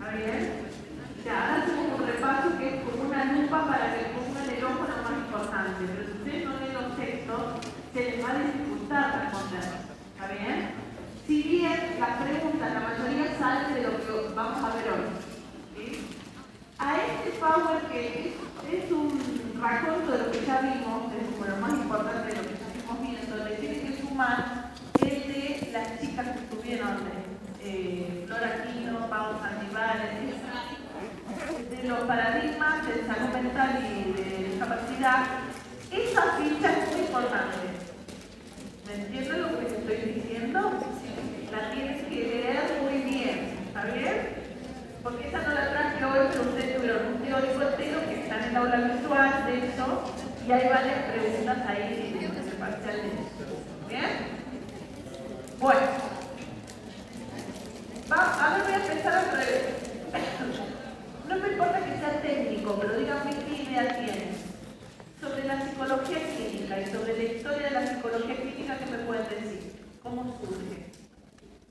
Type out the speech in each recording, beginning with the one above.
¿Está bien? Ya, ahora hacemos un repaso que es como una lupa para que pongan el ojo en lo más importante, pero si ustedes no leen los textos, se les va a dificultar responder. ¿Está bien? Si bien las preguntas, la mayoría salen de lo que vamos a ver hoy. ¿Sí? A este Power que es un raconto de lo que ya vimos, es como lo más importante de lo que ya estamos viendo, le tiene que sumar el de las chicas que estuvieron, Flora Aquino, Pau Santival, de los paradigmas de salud mental y de discapacidad. Esa ficha es muy importante. ¿Me entienden lo que les estoy diciendo? La tienes que leer muy bien, ¿está bien? Porque esa no la traje hoy, pero ustedes tuvieron un teórico entero que está en el aula virtual, de hecho, y hay varias preguntas ahí en el parcial de eso. ¿Bien? Bueno. Ahora voy a empezar al revés. No me importa que sea técnico, pero díganme qué idea tienen sobre la psicología clínica y sobre la historia de la psicología clínica. ¿Qué me pueden decir? ¿Cómo surge?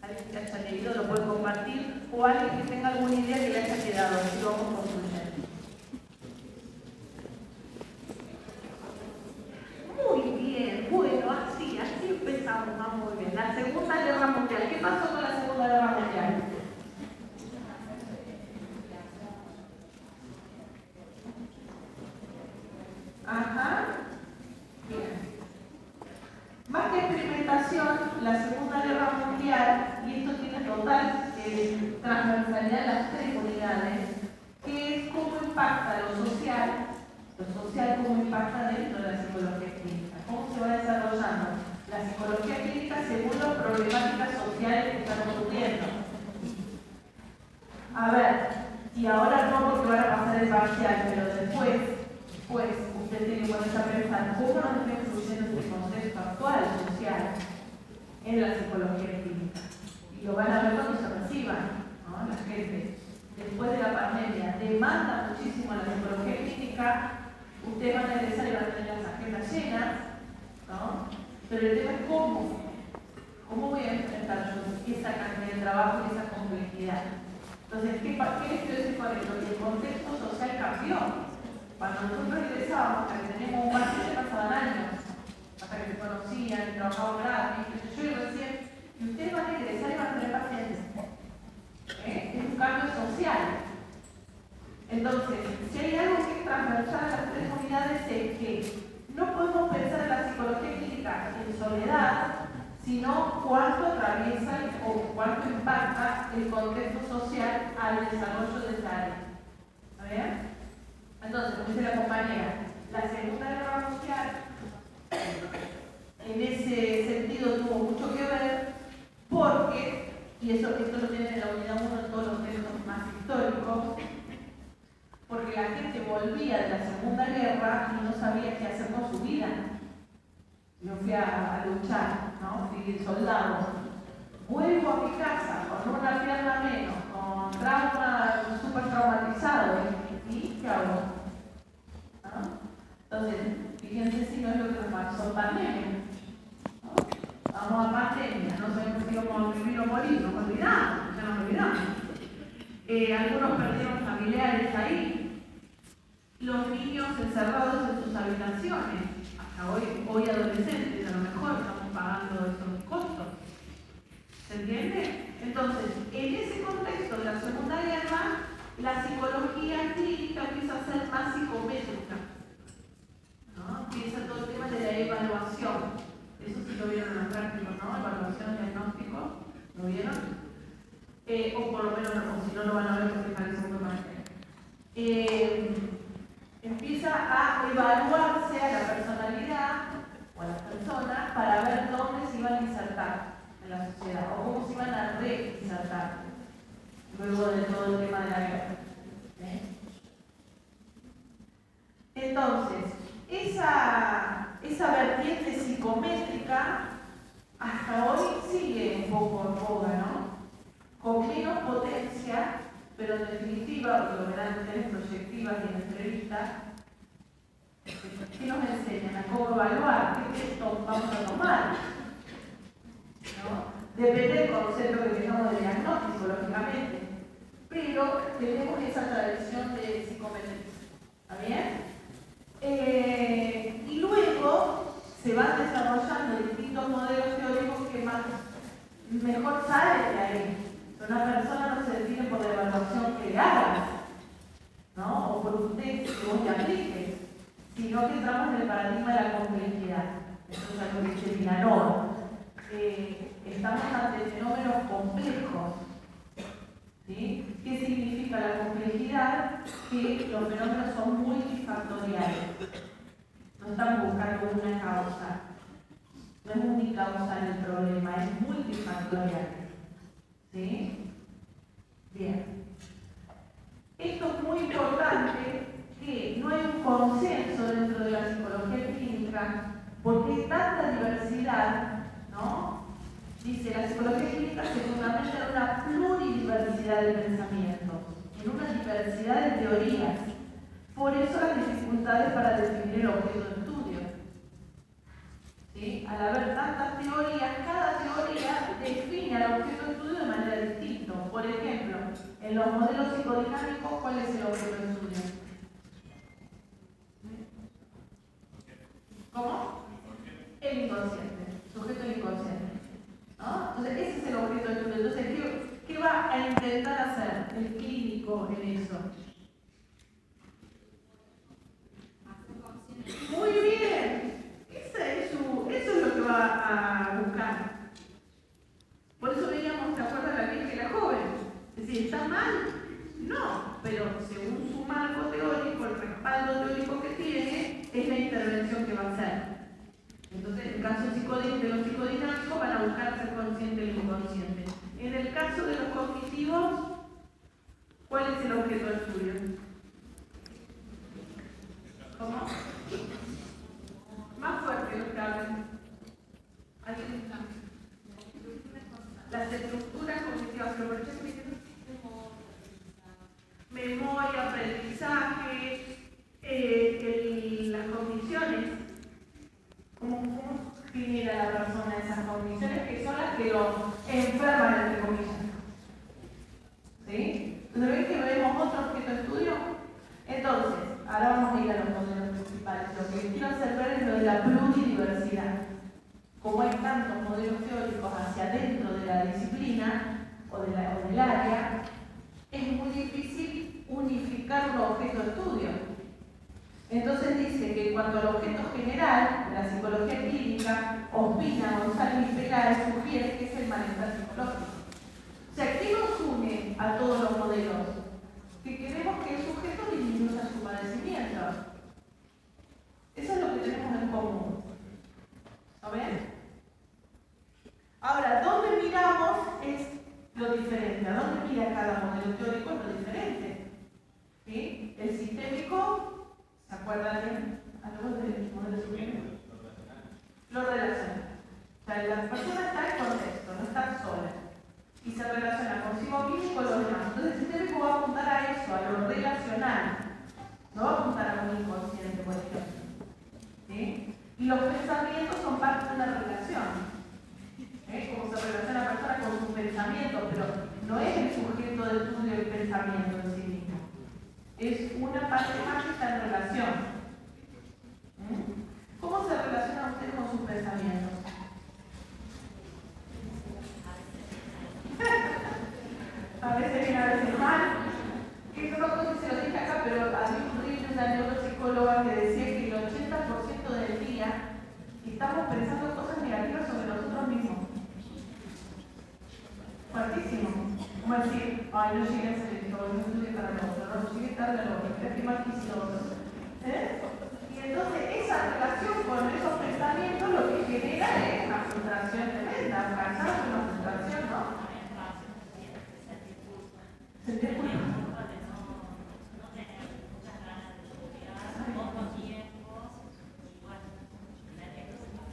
Alguien que haya leído lo puede compartir, o alguien que tenga alguna idea que le haya quedado, así lo vamos construyendo. Muy bien, bueno, así empezamos, va muy bien. La Segunda Guerra Mundial. ¿Qué pasó con la Segunda Guerra Mundial? Ajá. Bien. Más que experimentación, la Segunda Guerra Mundial, y esto tiene total transversalidad en las tres unidades, que es cómo impacta lo social cómo impacta dentro de la psicología clínica, cómo se va desarrollando la psicología clínica según las problemáticas sociales que estamos ocurriendo. A ver, y ahora no porque van a pasar el parcial, pero después, pues, usted tiene que ponerse a pensar cómo nos está influyendo este contexto actual social en la psicología clínica. Y lo van a ver cuando se reciban, ¿no? La gente, después de la pandemia, demanda muchísimo la psicología clínica. Ustedes van a egresar y van a tener las agendas llenas, ¿no? Pero el tema es cómo voy a enfrentar yo esa cantidad de trabajo y esa complejidad. Entonces, ¿qué les quiero decir con esto? Que el contexto social cambió. Cuando nosotros egresábamos, hasta que teníamos un paciente, pasaban años, hasta que se conocían, trabajaban gratis, yo recién, y ustedes van a egresar y van a tener pacientes. Es un cambio social. Entonces, si hay algo que es transversal a las tres unidades es que no podemos pensar en la psicología clínica en soledad, sino cuánto atraviesa o cuánto impacta el contexto social al desarrollo de esa área. ¿Está bien? Entonces, como dice la compañera, la Segunda Guerra Mundial en ese sentido tuvo mucho que ver porque, y esto lo tienen en la unidad 1 en todos los textos más históricos, porque la gente volvía de la Segunda Guerra y no sabía qué hacer con su vida. Yo fui a luchar, ¿no? Fui soldado. Vuelvo a mi casa con una pierna menos, con trauma, súper traumatizado. ¿Y qué hago? ¿No? Entonces, fíjense si no es lo que nos pasó en pandemia. ¿No? Vamos a pandemia, no sabemos si vamos a vivir o morir, nos olvidamos, ya nos olvidamos. Algunos perdieron familiares ahí. Los niños encerrados en sus habitaciones. Hasta hoy adolescentes, a lo mejor estamos pagando esos costos. ¿Se entiende? Entonces, en ese contexto de la Segunda Guerra, la psicología clínica empieza a ser más psicométrica, ¿no? Empieza todo el tema de la evaluación. Eso sí lo vieron en los prácticos, ¿no? Evaluación, diagnóstico, ¿lo vieron? O por lo menos, o si no lo van a ver porque está en el segundo máster. Empieza a evaluarse a la personalidad o a las personas para ver dónde se iban a insertar en la sociedad o cómo se iban a reinsertar luego de todo el tema de la guerra. Entonces, esa vertiente psicométrica hasta hoy sigue un poco en boga, ¿no? Con menos potencia, pero en definitiva, porque lo verán ustedes en proyectivas y en entrevistas, ¿qué nos enseñan? A cómo evaluar, qué texto vamos a tomar, ¿no? Depende del concepto que tengamos de diagnóstico, lógicamente, pero pero tenemos esa tradición de psicometría. ¿Está bien? Y luego se van desarrollando distintos modelos teóricos que mejor salen de ahí. Una persona no se define por la evaluación que le hagas, ¿no? O por un test que vos le apliques, sino que entramos en el paradigma de la complejidad. Esto es algo que dice Vilanova. Estamos ante fenómenos complejos. ¿Sí? ¿Qué significa la complejidad? Que los fenómenos son multifactoriales. No estamos buscando una causa. No es unicausal el problema, es multifactorial. ¿Sí? Bien. Esto es muy importante, que no hay un consenso dentro de la psicología clínica, porque hay tanta diversidad, ¿no? Dice, la psicología clínica se fundamenta en una pluridiversidad de pensamientos, en una diversidad de teorías. Por eso las dificultades para definir el objeto de estudio. ¿Sí? Al haber tantas teorías, cada teoría define al objeto de estudio de manera distinta. Por ejemplo, en los modelos psicodinámicos, ¿cuál es el objeto de estudio? ¿Cómo? El inconsciente, sujeto del inconsciente. ¿No? Entonces, ese es el objeto de estudio. Entonces, ¿qué va a intentar hacer el clínico en eso? Muy bien. Eso es lo que va a buscar. Por eso veíamos, ¿te acuerdas la vieja y la joven? Es decir, ¿está mal? No, pero según su marco teórico, el respaldo teórico que tiene, es la intervención que va a hacer. Entonces, en el caso de los psicodinámicos van a buscar ser consciente del inconsciente. En el caso de los cognitivos, ¿cuál es el objeto de estudio? ¿Cómo? Más fuerte los que hablan. ¿Alguien está? Las estructuras cognitivas, pero por ejemplo, memoria, aprendizaje, las cogniciones. ¿Cómo genera la persona esas cogniciones que son las que lo enferman, entre comillas? ¿Sí? Entonces, ¿ven que vemos otro objeto de estudio? Entonces, ahora vamos a ir a los modelos principales. Lo que quiero hacer ver es lo de la pluridiversidad. Como hay tantos modelos teóricos hacia adentro de la disciplina o del área, es muy difícil unificar un objeto de estudio. Entonces dice que en cuanto al objeto general de la psicología clínica, opina González y Peláez sugiere que es el malestar psicológico. O sea, ¿qué nos une a todos los modelos? Que queremos que el sujeto disminuya su padecimiento. Eso es lo que tenemos en común. ¿Lo ven? Ahora, ¿dónde miramos es lo diferente? ¿A dónde mira cada modelo teórico es lo diferente? ¿Sí? El sistémico, ¿se acuerdan de algo del modelo sistémico? Lo relaciona. O sea, la persona está en contexto, no está sola. Y se relaciona consigo mismo y con los demás. Entonces el sistémico va a apuntar a eso, a lo relacional. No va a apuntar a un inconsciente, por ejemplo. ¿Sí? Y los pensamientos son parte de una relación. Como se relaciona la persona con sus pensamientos, pero no es el sujeto de estudio del pensamiento en sí mismo. Es una parte más que está en relación. ¿Cómo se relaciona usted con sus pensamientos? A veces bien, a veces mal. Esto no sé si se lo dije acá, pero había un libro de una neuropsicóloga que decía que el 80% del día estamos pensando cosas negativas sobre nosotros mismos. Fuertísimo. Como decir, ay, no llegué a hacer esto, no llegué tarde al otro, no llegué tarde al otro, qué mal que hice otro. Y entonces esa relación con esos pensamientos lo que genera es una frustración tremenda, un cansancio, una frustración, ¿no? ¿Sentir culpa?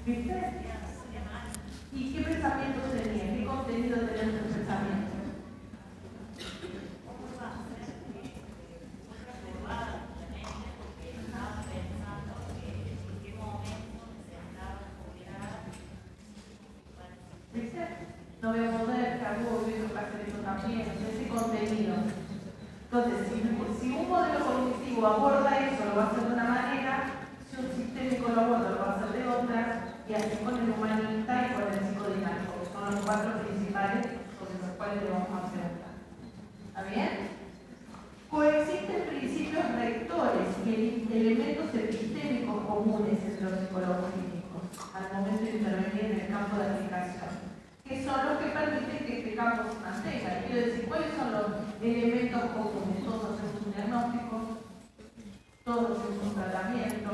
¿Viste? ¿Y qué pensamientos tenía? ¿Qué contenido tenían tus pensamientos? ¿Viste? No voy a poder, que hago, voy a hacer esto también, ese contenido. Entonces, si un modelo cognitivo aborda eso, lo va a hacer de una manera, si un sistémico lo aborda, lo va a hacer de otra, y así con el humanista y con el psicodinámico, que son los cuatro principales sobre los cuales le vamos a preguntar. ¿Está bien? Coexisten principios rectores y elementos epistémicos comunes entre los psicólogos clínicos al momento de intervenir en el campo de aplicación, que son los que permiten que este campo se mantenga. Quiero decir, ¿cuáles son los elementos comunes? Todos hacemos un diagnóstico, todos hacemos un tratamiento,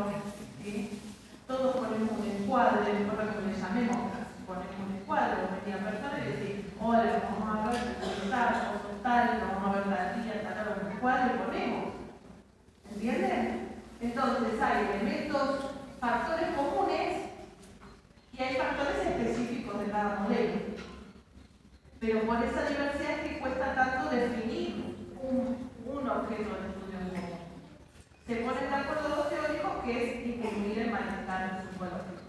¿sí? Todos ponemos un encuadre, no importa cómo le llamemos, ponemos un encuadre, venía persona y decir, hola, vamos a ver, tal, vamos a ver la tía, tal, un encuadre y ponemos. ¿Entienden? Entonces hay elementos, factores comunes y hay factores específicos de cada modelo. Pero por esa diversidad es que cuesta tanto definir un objeto de estudio en común. Se ponen de acuerdo los teóricos que es disminuir el malestar psicológico.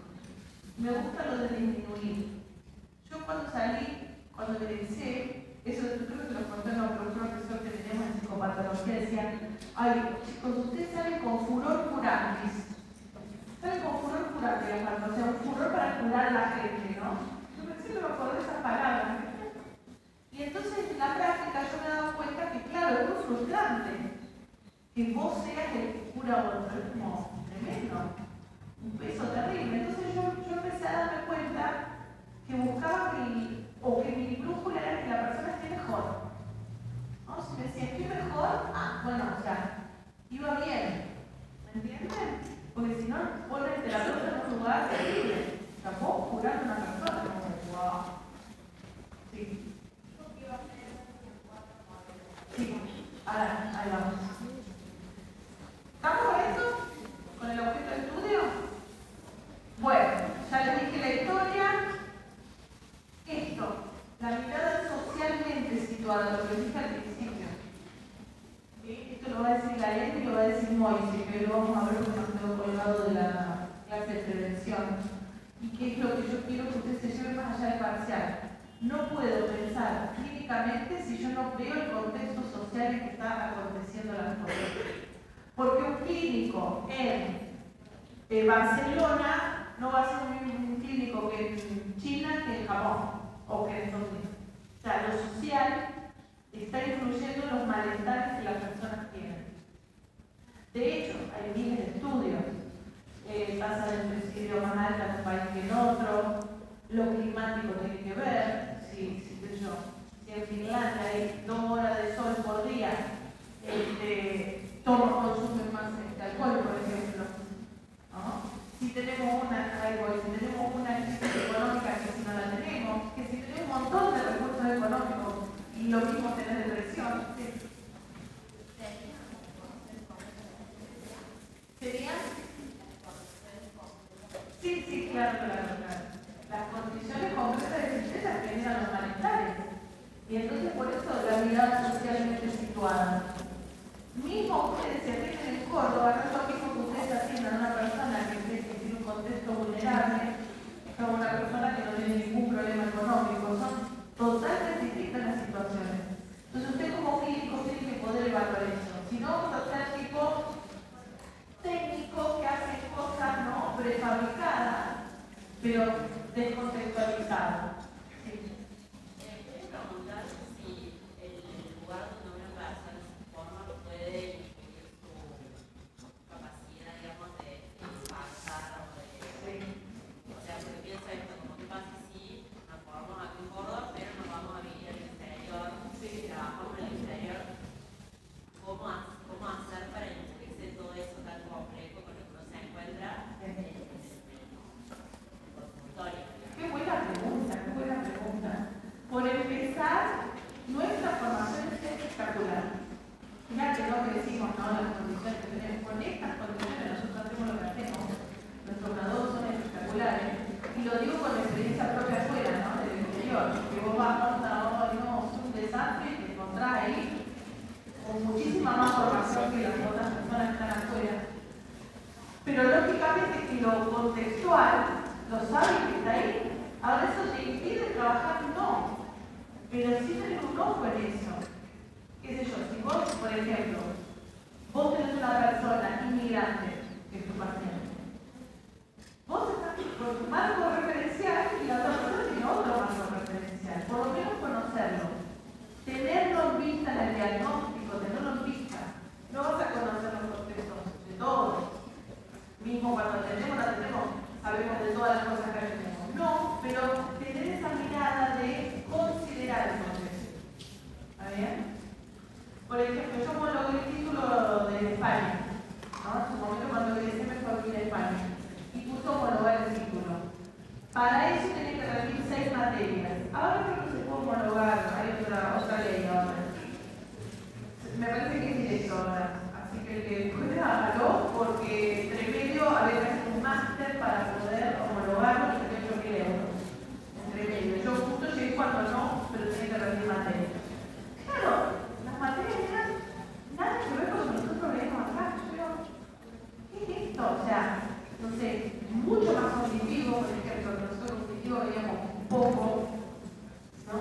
Me gusta lo de disminuir. Yo cuando salí, cuando me egresé, eso creo que lo conté a un profesor que teníamos en psicopatología, decía, ay, chicos, ustedes salen con furor curantis. Salen con furor curantis, o sea, un furor para curar a la gente, ¿no? Yo pensé que me acordé de esas palabras. Y entonces en la práctica yo me he dado cuenta que, claro, es muy frustrante que vos seas el que cura a otro, es como tremendo, un peso terrible. Entonces yo empecé a darme cuenta que buscaba que mi brújula era que la persona esté mejor. ¿No? Si me decía, estoy mejor, bueno, o sea, iba bien. ¿Me entienden? Porque si no, pone el terapeuta en un lugar terrible. O sea, vos curando a una persona, como, wow. Sí. Sí, ahí vamos. ¿Estamos con esto? ¿Con el objeto de estudio? Bueno, ya les dije la historia. Esto, la mirada socialmente situada, lo que dije al principio. ¿Sí? Esto lo va a decir la ley y lo va a decir Moise, que lo vamos a ver porque nos quedó colgado de la clase de prevención. Y qué es lo que yo quiero que ustedes se lleven más allá del parcial. No puedo pensar clínicamente si yo no veo el contexto social en que está aconteciendo las cosas. Porque un clínico en Barcelona no va a ser un clínico que en China que en Japón o que en Estados Unidos. O sea, lo social está influyendo en los malestares que las personas tienen. De hecho, hay miles de estudios. Tasa de suicidio más alta en un país que en otro, lo climático tiene que ver, si en Finlandia hay 2 horas de sol por día, todos consumen más alcohol, por ejemplo. ¿No? Si tenemos una crisis económica que si no la tenemos, que si tenemos un montón de recursos económicos y lo mismo tener depresión, ¿sí? ¿Sería? Sí, claro. Las condiciones concretas de tristeza generan los malestares. Y entonces por eso la mirada socialmente situada. Mismo ustedes se fijan en Córdoba, no es lo mismo que ustedes atiendan a una persona que tiene un contexto vulnerable, que a una persona que no tiene ningún problema económico. Son totalmente distintas las situaciones. Entonces usted como clínico tiene que poder evaluar eso. Si no, vamos a ser tipo técnicos que hacen cosas no prefabricadas, pero descontextualizadas. Sí. Quería preguntar si el lugar donde una persona se forma puede incluir su capacidad, digamos, de impactar o de... Sí. O sea, porque pienso esto, como que pasa si nos formamos aquí en Córdoba, pero nos vamos a vivir al exterior, trabajamos en el exterior, ¿cómo hacer para incluirse todo eso tan complejo con lo que uno se encuentra en el consultorio? Qué buena pregunta. Por empezar, nuestra formación es espectacular. Fíjate lo que decimos, ¿no? Las condiciones que tenemos. Con estas condiciones nosotros hacemos lo que hacemos. Nuestros graduados son espectaculares. Y lo digo con la experiencia propia afuera, ¿no? Del exterior. Que vos vas a un desastre y te encontrás ahí con muchísima más formación que las otras personas que están afuera. Pero lógicamente que lo contextual, lo saben que está ahí. Ahora eso te impide trabajar, no. Pero sí tener un ojo en eso. Qué sé yo, si vos, por ejemplo, Bien. Por ejemplo, yo homologué el título de España, ¿no? En su momento cuando ingresé me fue aquí de España y puso homologar el título. Para eso tenía que rendir 6 materias. Ahora creo que se puede homologar, hay otra ley ahora. Me parece que es directo ahora. Así que el que pueda hágalo, porque entre medio había que hacer un máster para poder homologarlo y tenía 8.000 euros. Entre medio. Yo justo llegué cuando no, pero tenía que rendir materias. Claro, las materias eran nada que ver con lo que nosotros leemos acá. Yo, ¿qué es esto? O sea, no sé, mucho más cognitivo, por ejemplo, que nosotros cognitivo veíamos un poco, ¿no?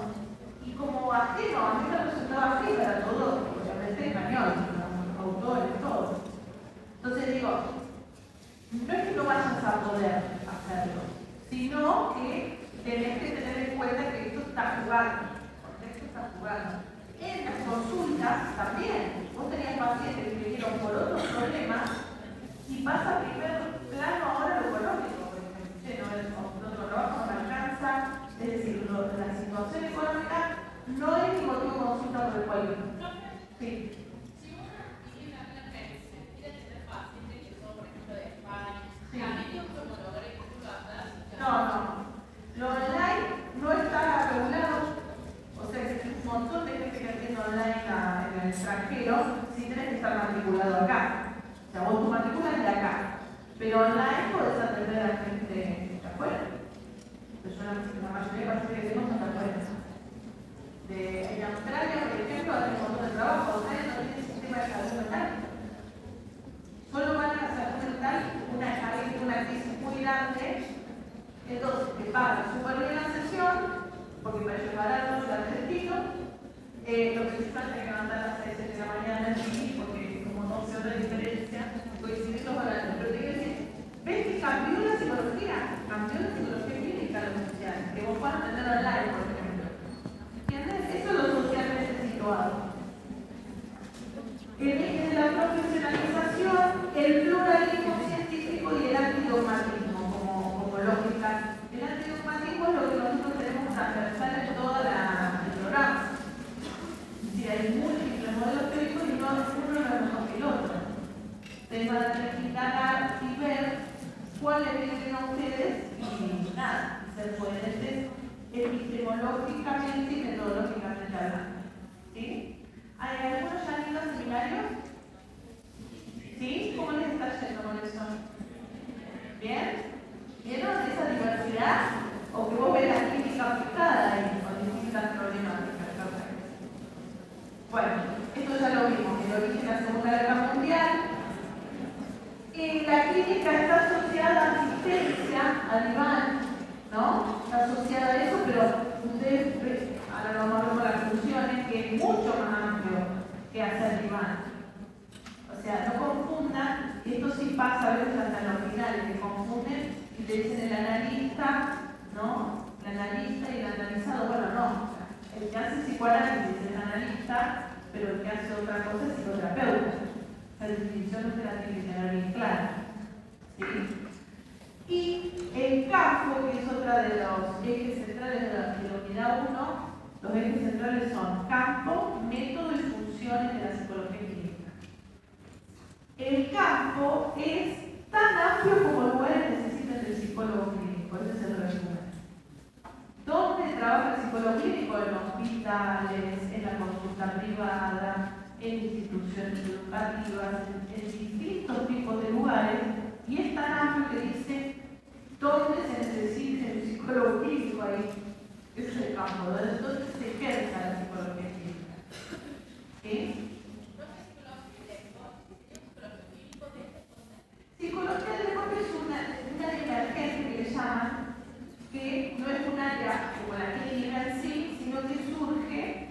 Y como ajeno, a mí me resultaba ajeno, era todo, obviamente español, los autores, todo. Entonces digo, no es que no vayas a poder hacerlo, sino que tenés que tener en cuenta que esto está jugando. Esto está jugando. En las consultas también, vos tenías pacientes que vinieron por otros problemas y pasa a primer plano ahora lo económico, por ejemplo. Nuestro trabajo no alcanza, es decir, la situación económica no es el motivo de consulta por el cual vino. Sí. Si uno tiene una emergencia, quiere tener pacientes que son, por ejemplo, de España, Sí. también tiene que homologar el título acá. No. Lo online no está regulado. O sea, que hay un montón de gente que atiende online en el extranjero sin tener que estar matriculado acá. O sea, vos tu matrícula es de acá. Pero online podés atender a gente de afuera. La mayoría de pacientes que tenemos son de afuera. En Australia, por ejemplo, hacen un montón de trabajo. Australia no tiene sistema de salud mental. Solo van a salud mental una crisis muy grande. Entonces, te pagan súper bien la sesión, porque para ellos barato, es argentino. Lo que sí falta es que levantar a las 6 de la mañana en sí, porque como 12 horas de diferencia, coinciden los horarios. Pero te quiero decir, ¿ves que cambió la psicología? Cambió la psicología clínica a lo social, que vos puedas tener online, por ejemplo. ¿Entiendes? Eso es lo socialmente situado. El eje de la profesionalización, el pluralismo científico y el antidogmatismo como lógica. El antidogmatismo es lo que nosotros tenemos transversal en todo el programa. Es decir, hay múltiples modelos teóricos y no uno no es mejor que el otro. Ustedes van a tener que indagar y ver cuáles vienen a ustedes y nada, ser coherentes epistemológicamente y metodológicamente hablando. ¿Sí? ¿Hay algunos ya han ido a seminarios? ¿Sí? ¿Cómo les está yendo con eso? ¿Bien? ¿Vieron esa diversidad? O que vos ves la clínica aplicada ahí, con distintas problemáticas. Bueno, esto ya lo vimos, el origen de la Segunda Guerra Mundial. La clínica está asociada a asistencia, al diván, ¿no? Está asociada a eso, pero ustedes, ahora vamos a ver con las funciones, que es mucho más amplio que hacer diván. O sea, no confundan, esto sí pasa a veces hasta en los finales, que confunden y te dicen el analista, ¿no? El analista y el analizado, bueno, no. El que hace psicoanálisis es analista, pero el que hace otra cosa es psicoterapeuta. La definición no se la tiene que tener bien clara. ¿Sí? Y el campo, que es otra de los ejes centrales de la unidad 1, los ejes centrales son campo, método y funciones de la psicología clínica. El campo es tan amplio como lugares necesitan del psicólogo clínico, ese es el resumen. ¿Dónde trabaja el psicólogo clínico? En hospitales, en la consulta privada, en instituciones educativas, en distintos tipos de lugares, y es tan amplio que dice dónde se necesita el psicólogo clínico ahí. Ese es el campo, donde se ejerza la psicología clínica. ¿Sí? Psicología del deporte es una emergente que le llaman, que no es un área como la clínica en sí, sino que surge.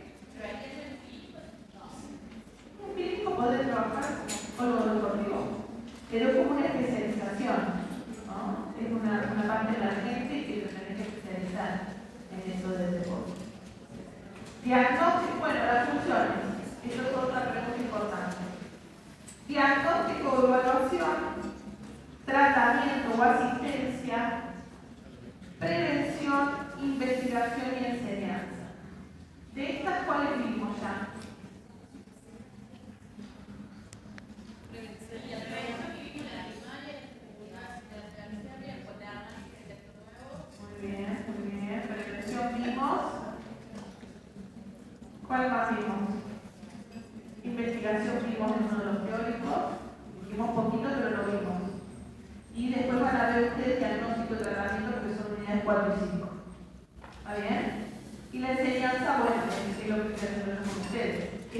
Un clínico puede trabajar con lo deportivo, pero es como una especialización, ¿no? Es una parte emergente que se tiene que especializar en eso del deporte. Diagnóstico, bueno, las funciones, eso es otra pregunta importante. Diagnóstico o evaluación, tratamiento o asistencia, prevención, investigación y enseñanza. De estas, ¿cuáles vimos ya?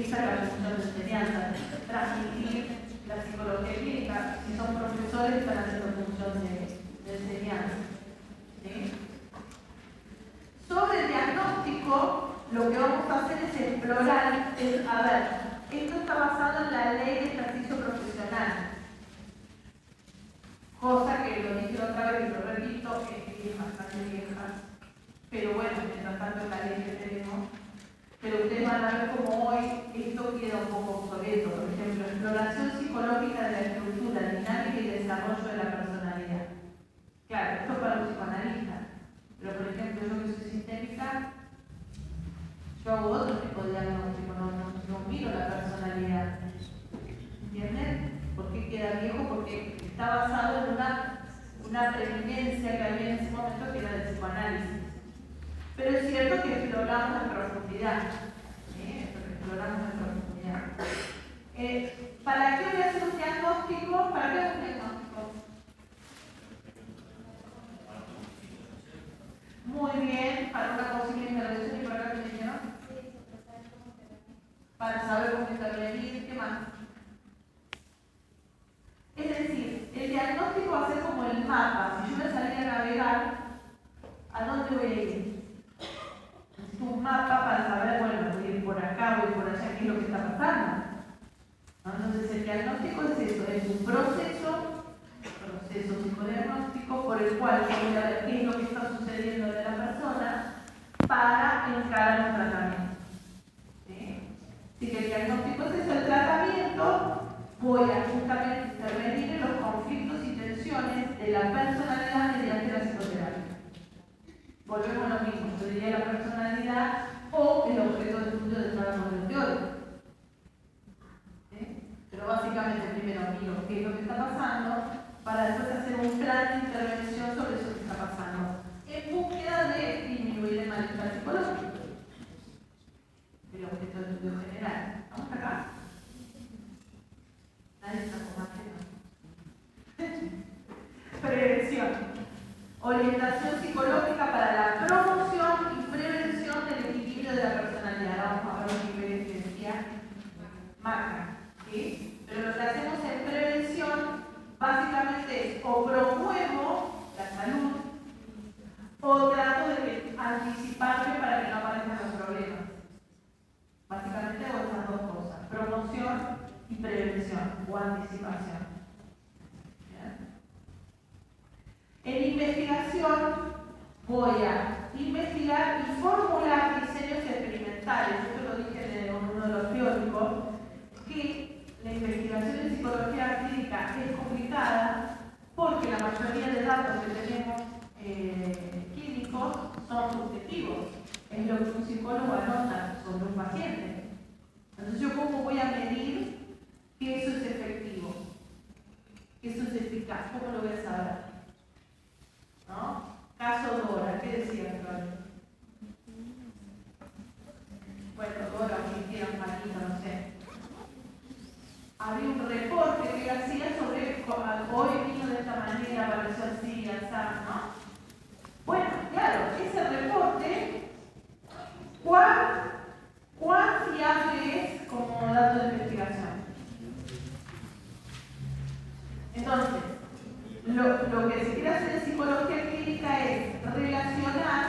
esa es la función de enseñanza, transmitir la psicología clínica. Si son profesores, están haciendo función de enseñanza. ¿Sí? Sobre el diagnóstico, lo que vamos a hacer es explorar, a ver, esto está basado en la ley de ejercicio profesional, cosa que lo dije otra vez y lo repito, que es bastante vieja, pero bueno, mientras tanto es la ley que tenemos. Pero ustedes van a ver cómo hoy esto queda un poco obsoleto. Por ejemplo, exploración psicológica de la estructura, dinámica y desarrollo de la personalidad. Claro, esto es para los psicoanalistas. Pero por ejemplo, yo que soy sistémica, yo hago otro tipo de diagnóstico, no miro la personalidad. ¿Entienden? ¿Por qué queda viejo? Porque está basado en una preeminencia que había en ese momento que era del psicoanálisis. Pero es cierto que exploramos en profundidad. Exploramos en profundidad. ¿Para qué voy a hacer un diagnóstico? ¿Para qué hago un diagnóstico? Muy bien, para una posible intervención. ¿Y para qué me dijeron? Para saber cómo intervenir. ¿Qué más? Es decir, el diagnóstico va a ser como el mapa. Si yo me salí a navegar, ¿a dónde voy a ir? Un mapa para saber, bueno, voy a ir por acá, voy por allá, qué es lo que está pasando. Entonces el diagnóstico es eso, es un proceso psicodiagnóstico por el cual yo voy a ver qué es lo que está sucediendo en la persona para encarar un tratamiento. ¿Sí? Así que el diagnóstico es eso, el tratamiento voy a justamente intervenir en los conflictos y tensiones de la personalidad mediante la psicoterapia. Volvemos a lo mismo, yo diría la personalidad o el objeto de estudio de cada modelo teórico. ¿Sí? Pero básicamente primero miro qué es lo que está pasando para después hacer un plan de intervención sobre eso que está pasando en búsqueda de disminuir el malestar psicológico. El objeto de estudio general. ¿Vamos acá? Nadie está compartiendo. Prevención. Orientación psicológica para la promoción y prevención del equilibrio de la personalidad. Vamos a ver los niveles que decía Maca. ¿Sí? Pero lo que hacemos en prevención básicamente es o promuevo la salud o trato de anticiparme para que no aparezcan los problemas. Básicamente hago esas dos cosas, promoción y prevención o anticipación. En investigación voy a investigar y formular diseños experimentales. Esto lo dije en uno de los teóricos, que la investigación en psicología clínica es complicada porque la mayoría de datos que tenemos clínicos son subjetivos. Es lo que un psicólogo anota sobre un paciente. Entonces, ¿yo cómo voy a medir que eso es efectivo? Que eso es eficaz. ¿Cómo lo voy a saber? ¿No? Caso Dora, ¿qué decía Flor? Bueno, Dora, o quien Marita, no sé. Había un reporte que hacía sobre hoy vino de esta manera, apareció así, ¿no? Bueno, claro, ese reporte, ¿cuán fiable es como dato de investigación? Entonces, lo que se quiere hacer en psicología clínica es relacionar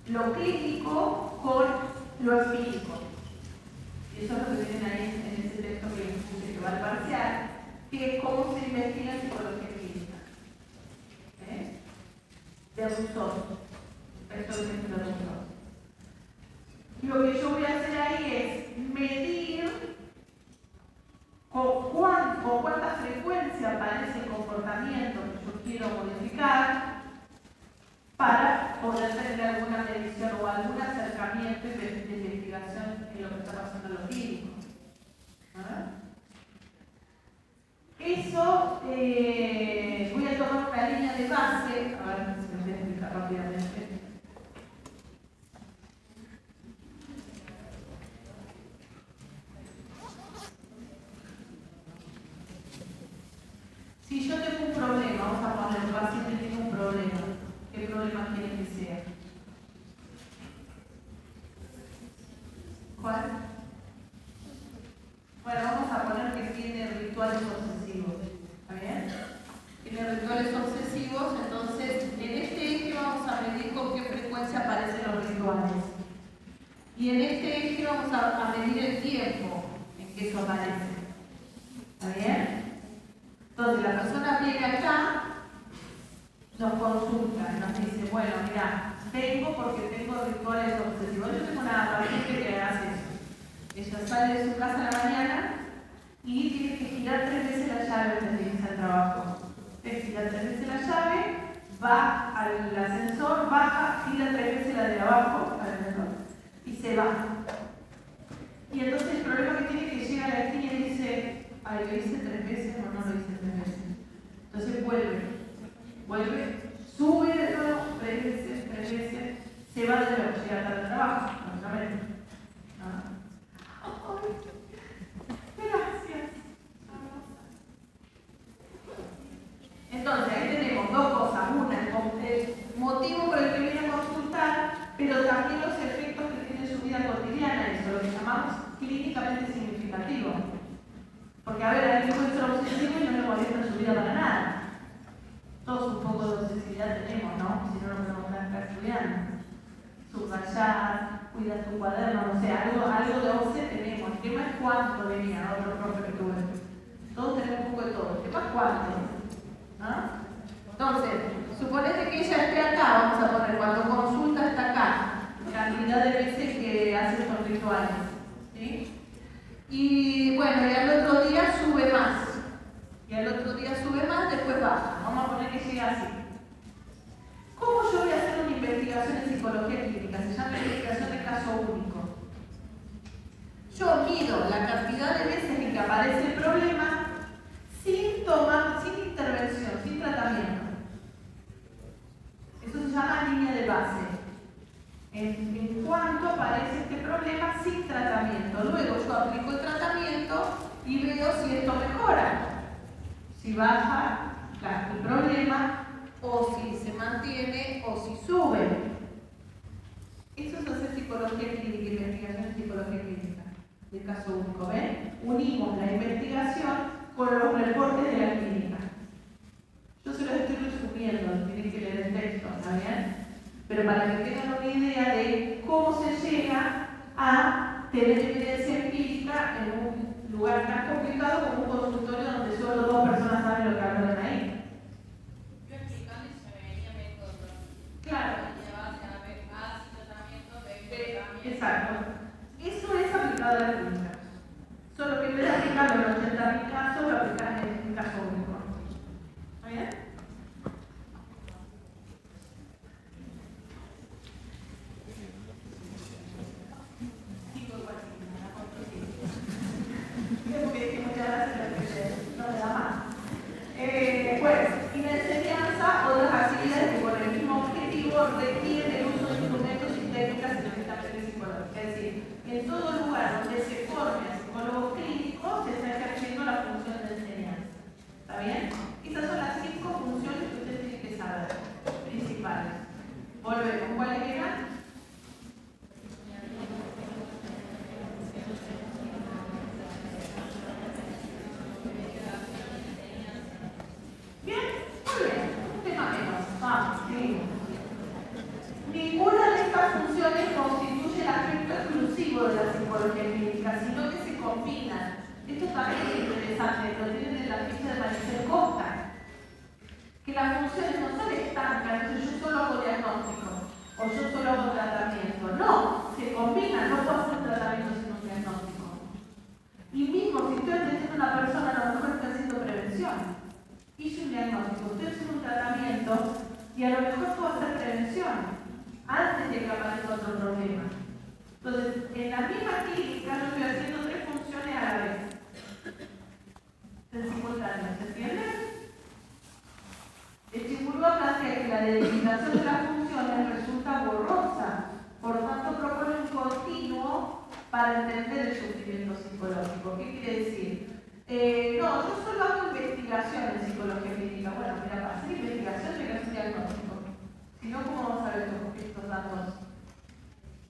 lo clínico con lo empírico. Y eso es lo que tienen ahí en ese texto que va al parcial, que es cómo se investiga en psicología clínica. De Rousseau. Esto es ejemplo de Rousseau. Lo que yo voy a hacer ahí es medir con cuánta frecuencia aparece el comportamiento que yo quiero modificar para poder tener alguna medición o algún acercamiento de investigación en lo que está pasando en lo clínico. Eso, voy a tomar una línea de base, a ver si me voy a explicar rápidamente. Si yo tengo un problema, vamos a poner, el paciente tiene un problema, ¿qué problema quiere que sea? ¿Cuál? rituales obsesivos. ¿Está bien? Tiene rituales obsesivos, entonces en este eje vamos a medir con qué frecuencia aparecen los rituales. Y en este eje vamos a medir el tiempo en que eso aparece. ¿Está bien? Entonces la persona viene acá, nos consulta, nos dice, bueno, mira, vengo porque tengo rituales obsesivos. Yo tengo una paciente que hace eso. Ella sale de su casa a la mañana y tiene que girar 3 veces la llave antes de irse al trabajo. Gira 3 veces la llave, va al ascensor, baja, gira 3 veces la de abajo, y se va. Y entonces el problema que tiene es que llega a la esquina y dice, ay, ¿lo hice 3 veces o no lo hice 3 veces? Entonces vuelve, sube de nuevo 3 veces, se va de nuevo, llega tarde al trabajo, lógicamente. Gracias. Entonces, ahí tenemos 2 cosas. Una, el motivo por el que viene a consultar, pero también los efectos que tiene en su vida cotidiana, eso lo que llamamos clínicamente significativo. Porque, a ver, alguien puede ser obsesivo y no le molesta en su vida para nada. Todos un poco de obsesividad tenemos, ¿no? Si no, no podemos estar estudiando. Subrayar, cuidar tu cuaderno, no sé, algo de obse tenemos. El tema es cuánto venía, otro profe que tuve. Todos tenemos un poco de todo. El tema es cuánto. ¿Ah? Entonces, suponete que ella esté acá, vamos a poner, cuando consulta está acá, cantidad de veces que hace estos rituales. ¿Sí? Y bueno, y al otro día sube más. Y al otro día sube más, después baja. Vamos a poner que llega así. ¿Cómo yo voy a hacer una investigación en psicología clínica? Se llama investigación de caso único. Yo mido la cantidad de veces en que aparece el problema sin intervención, sin tratamiento. Eso se llama línea de base. En cuanto aparece este problema sin tratamiento. Luego yo aplico el tratamiento y veo si esto mejora. Si baja el problema, o si se mantiene, o si sube. Eso es hacer psicología clínica, investigación en psicología clínica. El caso único, ¿ven? Unimos la investigación con los reportes de la clínica. Yo se los estoy resumiendo, tienen que leer el texto, ¿está bien? Pero para que tengan una idea de cómo se llega a tener evidencia empírica en un lugar tan complicado como un consultorio donde solo 2 personas saben lo que hablan ahí. Yo explicando y se veía método. Claro. Exacto. Eso es aplicado a la clínica. Solo que en vez de aplicarlo en 80.000 casos, lo aplicas en un caso único. ¿Está bien? Pues, y la enseñanza o las actividades que con el mismo objetivo requieren el uso de instrumentos y técnicas estrictamente psicológicas. Es decir, en todo lugar donde se forme a psicólogos clínicos se está ejerciendo la función de enseñanza. ¿Está bien? Esas son las 5 funciones que ustedes tienen que saber, principales. Volvemos. ¿Cuáles eran? Bien, muy bien. Un tema menos. Vamos, seguimos. Ninguna de estas funciones constituye el aspecto exclusivo de la psicología clínica, sino que se combinan. Esto también es interesante, lo tienen en la ficha de Maricel Costa. Que las funciones no son estancas, entonces yo solo hago diagnóstico o yo solo hago tratamiento. No, se combinan, no puedo hacer tratamiento sin un diagnóstico. Y mismo si estoy atendiendo a una persona, a lo mejor estoy haciendo prevención. Hice un diagnóstico, estoy haciendo un tratamiento y a lo mejor puedo hacer prevención antes de que aparezca otro problema. Entonces, en la misma clínica yo estoy haciendo 3 funciones a la vez. En simultáneo, ¿se entiende? Epicuro plantea que la delimitación de las funciones resulta borrosa, por tanto propone un continuo para entender el sufrimiento psicológico. ¿Qué quiere decir? No, yo solo hago investigación en psicología clínica. Bueno, mira, para hacer investigación hay que hacer diagnóstico. Si no, ¿cómo vamos a ver estos datos?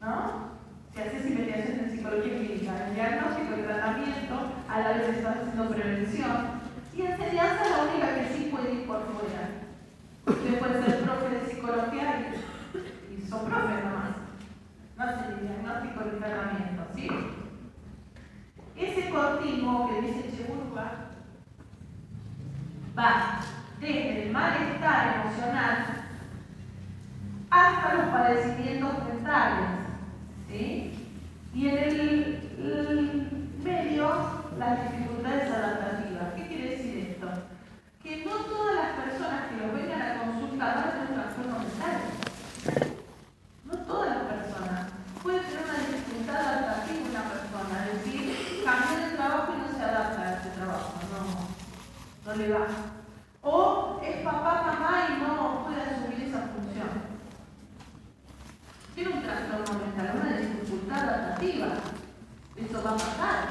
¿No? Si haces investigación en psicología clínica, el diagnóstico y el tratamiento a la vez le estás haciendo prevención. Y enseñanza es la única que sí puede ir por fuera. Usted puede ser profe de psicología y son profes nomás. No hacen ni diagnóstico ni tratamiento, ¿sí? Ese continuo que dice Cheburba va desde el malestar emocional hasta los padecimientos mentales, ¿sí? Y en el medio, las dificultades adaptativas. ¿Qué quiere decir esto? Que no todas las personas que los vengan a consultar van a tener un trastorno mental. No todas las personas. Puede tener una dificultad adaptativa una persona, es decir, cambió de trabajo y no se adapta a ese trabajo, no le va. O es papá, mamá y no puede asumir esa función. Tiene un trastorno mental, una dificultad adaptativa. Eso va a pasar.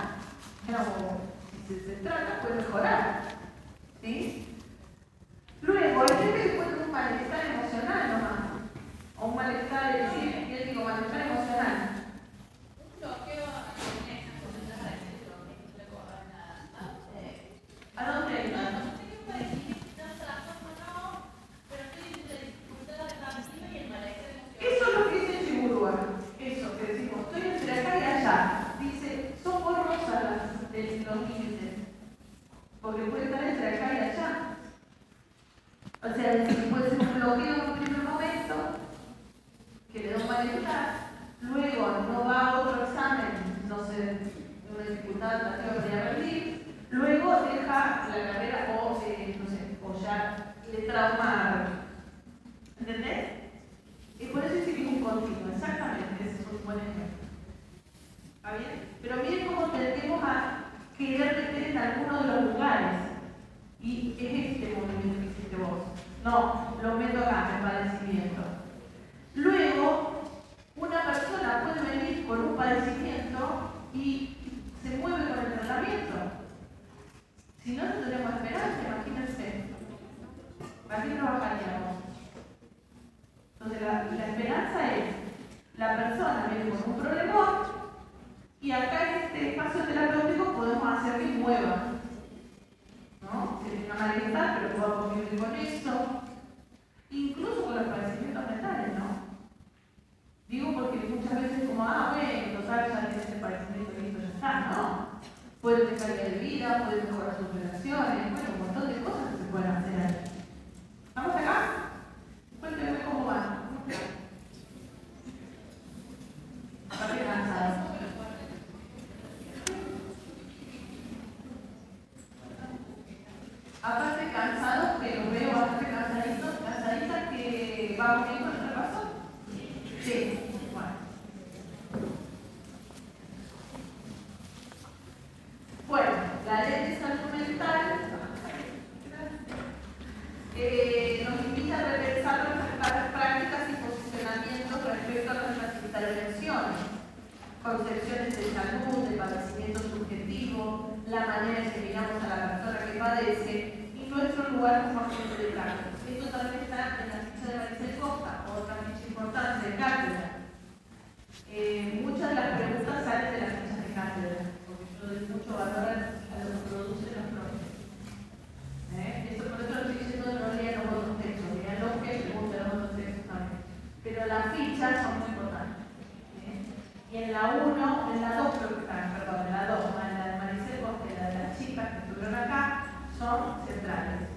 Pero si se trata, puede mejorar. ¿Sí? Luego, hay gente que puede tener un malestar emocional nomás. O un malestar, yo digo malestar emocional. Un bloqueo ¿A dónde hay? Eso es lo que dice Chiburúa. Eso que decimos, estoy entre acá y allá. Dice, son borrosas los límites. Porque puede estar entre acá y allá. O sea, decir, puede ser un bloqueo en un primer momento, que le da un malestar, luego no va a otro examen, no sé, una dificultad para rendir, luego deja la carrera o, no sé, o ya le trauma. ¿Entendés? Y por eso dice que es un continuo, exactamente, ese es un buen ejemplo. ¿Está bien? Pero miren cómo tendemos a querer meter en alguno de los lugares. Y es este movimiento que hiciste vos. No, lo meto acá, en padecimiento. Luego, una persona puede venir con un padecimiento y se mueve con el tratamiento. Si no, no tenemos esperanza, imagínense. ¿Para qué trabajaríamos? Entonces, la esperanza es, la persona viene con un problemón y acá en este espacio terapéutico podemos hacer que mueva. ¿No? Que tenga malestar, pero pueda convivir con eso. Incluso con los padecimientos mentales, ¿no? Digo porque muchas veces como, bueno, total, ya tienes el padecimiento y esto ya está, ¿no? Puede tener calidad de vida, puede mejorar sus relaciones, bueno, un montón de cosas que se pueden hacer ahí. ¿Vamos acá? Cuéntenme cómo van. Aparte cansados. Aparte cansados, que los veo bastante cansaditos, cansaditas, que vamos bien con el repaso. Sí, bueno, la ley de salud mental nos invita a repensar nuestras prácticas y posicionamientos respecto a nuestras intervenciones, concepciones de salud, de padecimiento subjetivo, la manera en que miramos a la persona que padece y nuestro lugar como agente de cambio. Esto también está en la ficha de Maricel Costa, otra ficha importante de cátedra. Muchas de las preguntas salen de las fichas de cátedra, porque yo doy mucho valor a lo que producen los profes. Eso por eso lo estoy diciendo, no lean los otros textos, lean los que preguntan los otros textos también. Pero las fichas son muy importantes. Y en la 1, en la 2 creo que están, perdón, en la 2, la de Maricel Costa y la de las chicas que estuvieron acá, son centrales.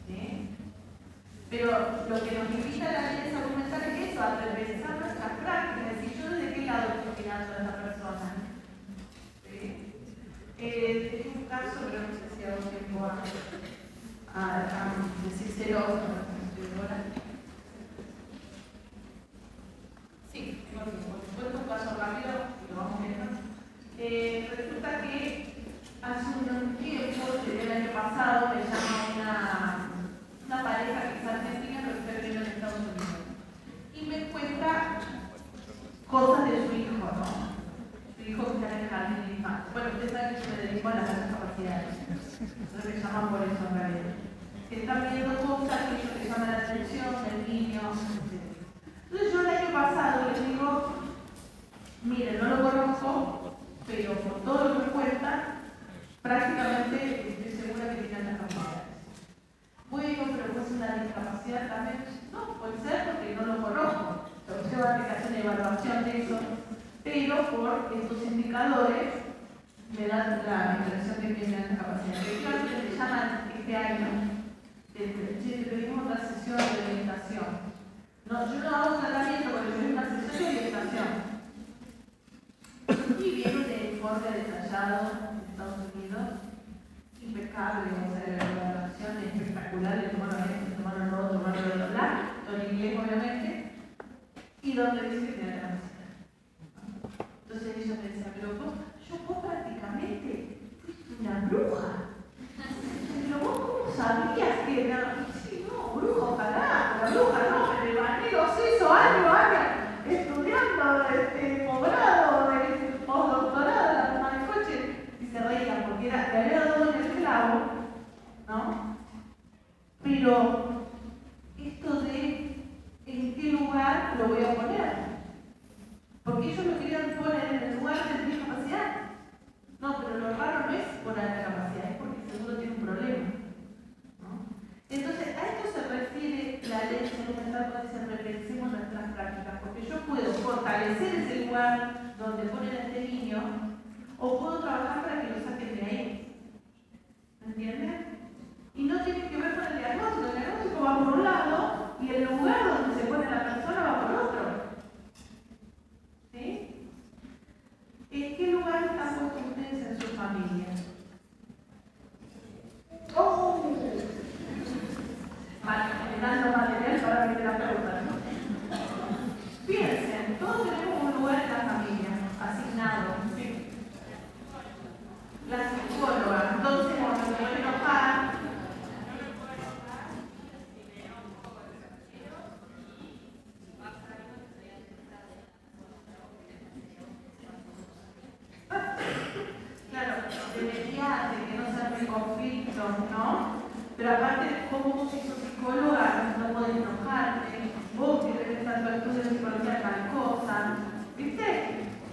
¿Sí? Pero lo que nos invita a la ley de salud mental es eso, a repensar nuestras prácticas, es decir, yo desde qué lado estoy mirando a esa persona. ¿Sí? Es un caso, pero no sé si hago tiempo a decírselo, sí, cuento un caso rápido y lo vamos viendo. Resulta que hace un tiempo, el año pasado, me llama una pareja que es argentina, pero está viviendo en Estados Unidos. Y me cuenta cosas de su hijo, ¿no? Su hijo que está en el jardín de infancia. Bueno, ustedes saben que yo me dedico a las discapacidades. Entonces me llaman por eso en realidad. Que están viendo cosas que ellos les llaman la atención del niño, etc. Entonces yo el año pasado les digo, miren, no lo conozco, pero por todo lo que cuenta, prácticamente estoy segura que tienen las capacidades. Bueno, pero pues una discapacidad también, no, puede ser porque no lo conozco. Usted va a tener que hacer una evaluación de eso, pero por estos indicadores me dan la impresión de que tienen las capacidades. Efectivamente, se llaman este año, te pedimos una sesión de orientación. No, yo no hago tratamiento porque es una sesión de orientación. Y viene un informe detallado de Estados Unidos, impecable, o sea, la evaluación espectacular, le tomaron esto, tomaron lo otro, tomaron lo otro, todo en inglés obviamente, y donde dice que tiene la capacidad. Entonces ella me decía, pero vos prácticamente fuiste una bruja. Pero vos cómo sabías que era. Sí, no, bruja, ojalá, la bruja no, me levanté 6 años estudiando posgrado, postdoctorado en la toma del coche, y se reían porque le había dado en el clavo, ¿no? Pero esto de en qué lugar lo voy a poner, porque ellos lo querían poner en el lugar de discapacidad. No, pero lo raro no es por alta capacidad, es porque seguro tiene un problema, ¿no? Entonces, a esto se refiere la ley de salud mental cuando dice repensemos nuestras prácticas, porque yo puedo fortalecer ese lugar donde ponen a este niño, o puedo trabajar para que lo saquen de ahí. ¿Me entienden? Y no tiene que ver con el diagnóstico va por un lado y el lugar donde se pone la persona va por otro. ¿Sí? ¿En qué lugar están puestos ustedes en su familia? ¡Oh! Vale, me dando material para mi terapeuta, ¿no? Piensen, todos tenemos un lugar en la familia asignado. ¿Sí? La psicóloga, entonces cuando se puede enojar. Claro, debería de que no se arme conflictos, ¿no? Pero aparte, como vos sos psicóloga, no podés enojarte, vos que debes estar tu estudio de psicología tal cosa, ¿viste?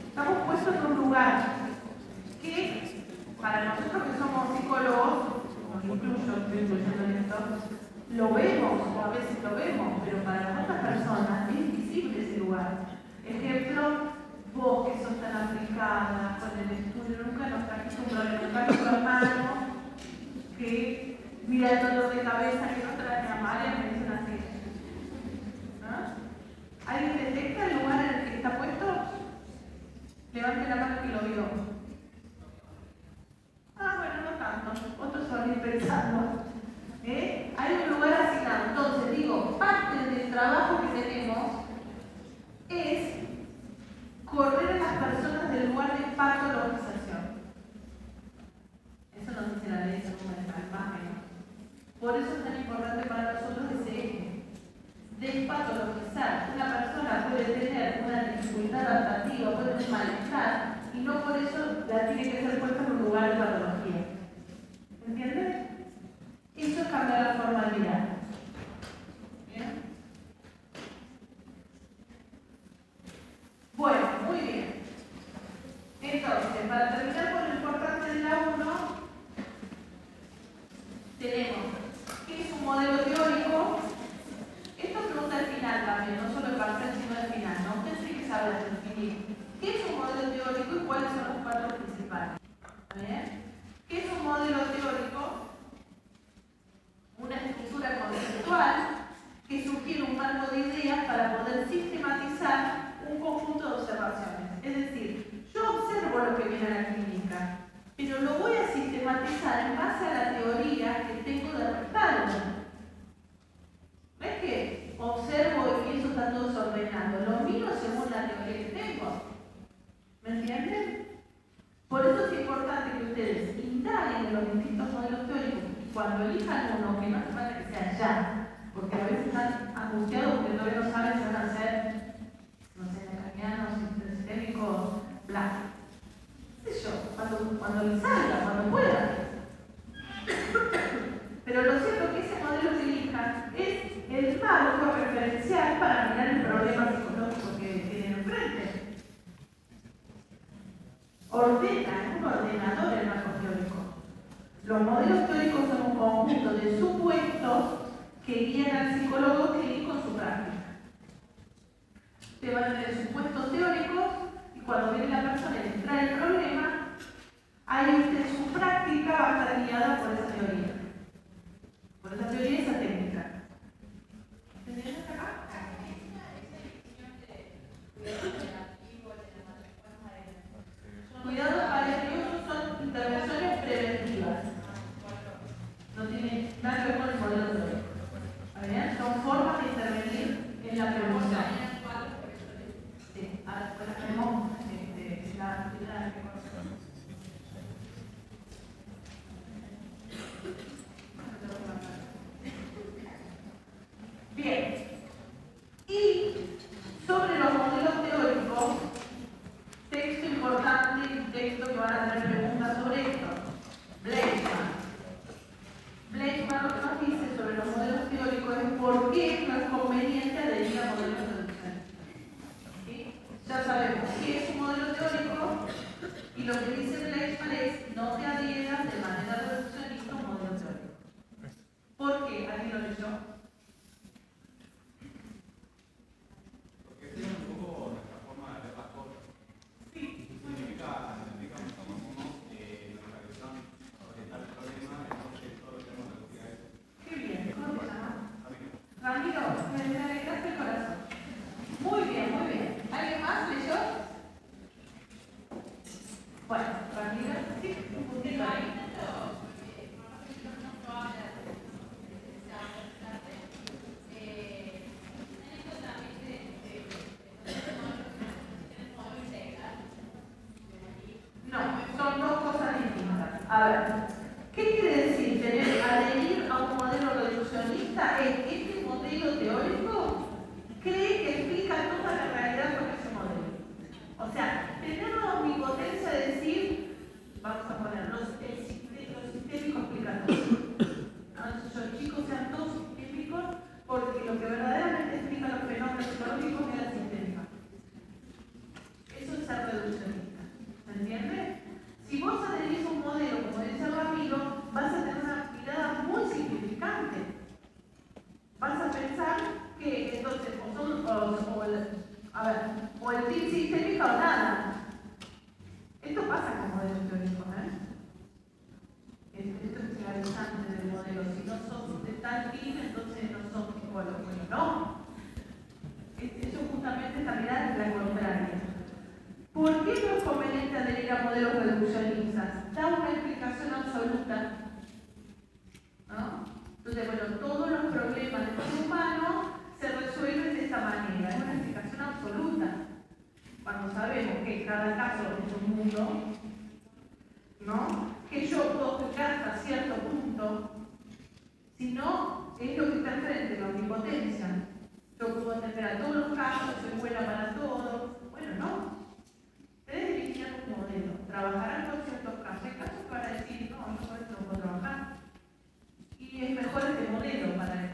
Estamos puestos en un lugar que, para nosotros que somos psicólogos, nos incluyo, estoy incluyendo en esto, lo vemos, o a veces lo vemos, pero para las otras personas es invisible ese lugar. Ejemplo, vos que sos tan aplicada con el estudio, nunca nos trajiste un problema, nunca nuestro hermano que mira el dolor de cabeza que no trae a María, me dicen así. ¿No? ¿Alguien detecta el lugar en el que está puesto? Levante la mano que lo vio. Ah, bueno, no tanto. Otros van a ir pensando. Hay un lugar asignado. Entonces, digo, parte del trabajo que tenemos es correr a las personas del lugar de patologización. Eso nos dice la ley de salud mental, más o menos. Por eso es tan importante para nosotros ese eje. Despatologizar. Una persona puede tener una dificultad adaptativa, puede tener malestar, y no por eso la tiene que ser puesta en un lugar de patología. ¿Entiendes? Eso es cambiar la forma de mirar. ¿Bien? Bueno, muy bien. Entonces, para terminar con lo importante de la 1, tenemos ¿qué es un modelo teórico? Esto pregunta al final también, no solo el parcial, sino al final, ¿no? Usted tiene que saber definir qué es un modelo teórico y cuáles son los pasos principales. ¿Bien? ¿Qué es un modelo teórico? Una estructura conceptual que sugiere un marco de ideas para poder sistematizar un conjunto de observaciones. Es decir, yo observo lo que viene a la clínica, pero lo voy a sistematizar en base a la teoría que tengo de respaldo. No es que observo y eso está todo desordenado, lo miro según la teoría que tengo. ¿Me entienden? Por eso es importante que ustedes indaguen en los distintos modelos teóricos y cuando elijan uno, que no hace falta que sea ya, porque a veces están angustiados porque todavía no saben si van a ser, no sé, lacanianos, sistémicos, bla. ¿Qué sé yo? Cuando les salga, cuando puedan. Pero lo cierto es que ese modelo que elijan es el marco referencial para mirar el problema psicológico que tienen enfrente. Ordena, es un ordenador el marco teórico. Los modelos teóricos son un conjunto de supuestos que guían al psicólogo clínico en su práctica. Te van a tener supuestos teóricos y cuando viene la persona y le trae el problema, ahí usted su práctica va a estar guiada por esa teoría. Por esa teoría y esa técnica. ¿Entendieron acá? Cuidados paliativos son intervenciones preventivas. No tiene nada que ver con el modelo teórico. ¿Bien? Son formas de intervenir en la prevención. Sí, ahora tenemos la actividad que conocemos. Bien. Y sobre los modelos teóricos, texto importante, texto que van a tener preguntas sobre esto. Bleichmann lo que nos dice sobre los modelos teóricos es por qué no es conveniente adherir a modelos reduccionistas. ¿Sí? Ya sabemos qué es un modelo teórico y lo que dice Bleichmann es no te adhieras de manera reduccionista a un modelo teórico. ¿Por qué? ¿Alguien lo leyó? Ramiro, me alegraste el corazón. Muy bien, muy bien. ¿Alguien más leyó? Bueno, Ramiro, sí, un puntito ahí. No, son dos cosas distintas. A ver, ¿qué quiere decir tener adherir a un modelo reduccionista? Es que este modelo teórico cree que explica toda la realidad con ese modelo. O sea, tener la omnipotencia de decir, vamos a poner, los sistémicos explican todo. ¿No? Los chicos sean todos sistémicos porque lo que verdaderamente explica los fenómenos psicológicos es la sistémica. Eso es ser reduccionista. ¿Se entiende? Si vos adherís a un modelo, como dice Ramiro, vas a tener una mirada muy significante. Vas a pensar que entonces o el tip sistémica o nada. Esto pasa con modelos teóricos, Esto es clarizante del modelo. Si no sos de tal tip, entonces no sos psicólogo. Bueno, no. Eso justamente esta mirada es la contraria. ¿Por qué no es conveniente adherir a modelos reduccionistas? Da una explicación absoluta. ¿No? Entonces, bueno, todos los problemas del ser humano se resuelven de esta manera. Es una explicación absoluta. Cuando sabemos que cada caso es un mundo, ¿no? Que yo puedo explicar hasta cierto punto, si no, es lo que está enfrente, la omnipotencia. Yo puedo atender a todos los casos, soy buena para todos. Bueno, no. Ustedes dirigirán un modelo, trabajarán con ciertos casos. Hay casos que van a decir, no, yo con esto no puedo trabajar. Y es mejor este modelo para él.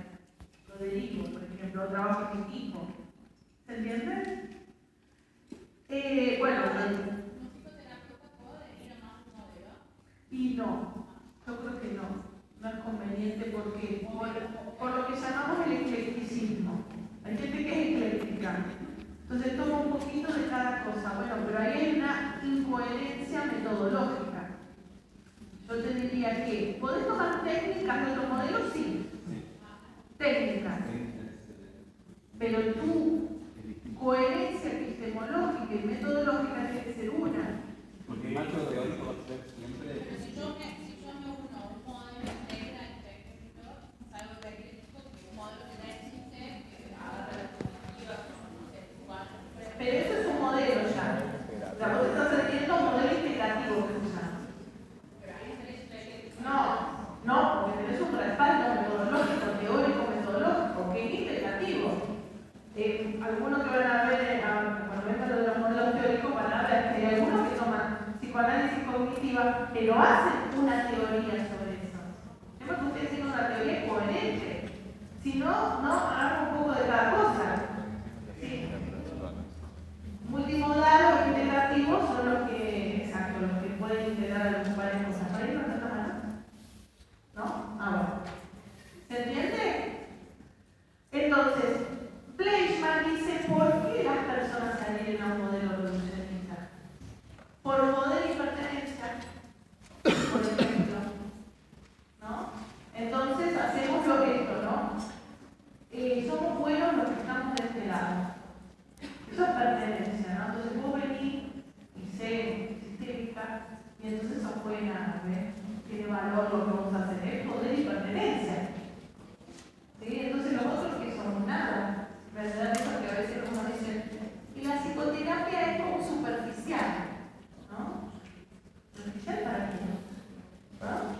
Lo derivo, por ejemplo, trabajo en equipo. ¿Se entiende? Bueno, ¿Un psicoterapeuta puede adherir a más un modelo? y no, yo creo que no. No es conveniente porque por lo que llamamos el eclecticismo. Hay gente que es ecléctica. Entonces toma un poquito de cada cosa. Bueno, pero ahí hay una incoherencia metodológica. Yo te diría que, ¿podés tomar técnicas de otro modelo? Sí. Técnicas. Pero tu coherencia epistemológica y metodológica tiene que ser una. Porque el marco teórico va a ser siempre. Si yo me uno a un modelo técnico, salgo de crítico, un modelo que ya existe, que haga perspectiva, Pero eso es un modelo ya. O sea, vos estás haciendo un modelo integrativo que se llama. No, porque tenés un respaldo metodológico, teórico, metodológico, que es integrativo. Algunos que van a ver, cuando vengan lo de los modelos teóricos, van a ver que hay algunos que toman psicoanálisis cognitiva, pero hacen una teoría sobre eso. Tenemos que ustedes tienen una teoría coherente. Si no, hagamos un poco de cada cosa. ¿Sí? Multimodal o integrativos son los que, exacto, los que pueden integrar varias cosas. ¿Para eso no está mal? buena, tiene valor lo que vamos a hacer, es poder y pertenencia. ¿Sí? Entonces los otros que son nada, ¿verdad? Eso que a veces uno dice, y la psicoterapia es como superficial, ¿no? ¿Superficial para qué? ¿No?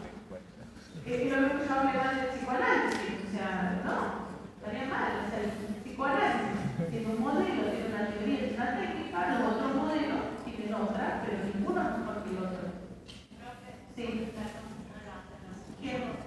Es lo mismo que yo hable mal del psicoanálisis, o sea, no, estaría mal, o sea, el psicoanálisis tiene un modelo, tiene una teoría, tiene una técnica, los otros modelos tienen otra, pero ninguno es mejor que el otro. Sí. ¿Quién?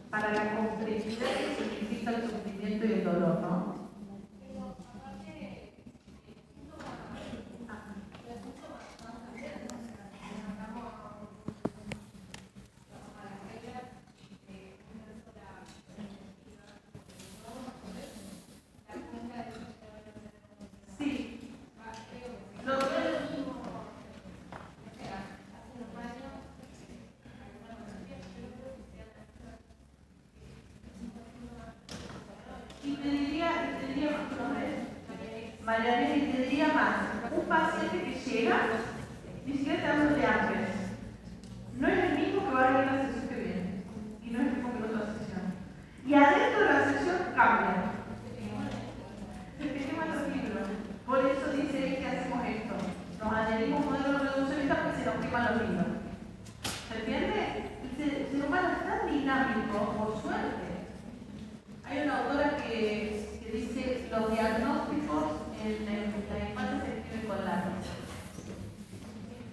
Para la complejidad que significa el sufrimiento y el dolor, ¿no? Mariana, y te diría más, un paciente que llega, ni siquiera te hablo de antes, no es el mismo que va a venir la sesión que viene, y no es el mismo que la otra sesión. Y adentro de la sesión cambia. Se te queman los libros. Por eso dice que hacemos esto. Nos adherimos a un modelo reduccionista porque se nos queman los libros. ¿Se entiende? El ser humano es tan dinámico, por suerte. Hay una autora que dice los diagnósticos en la infancia se escriben con lápiz.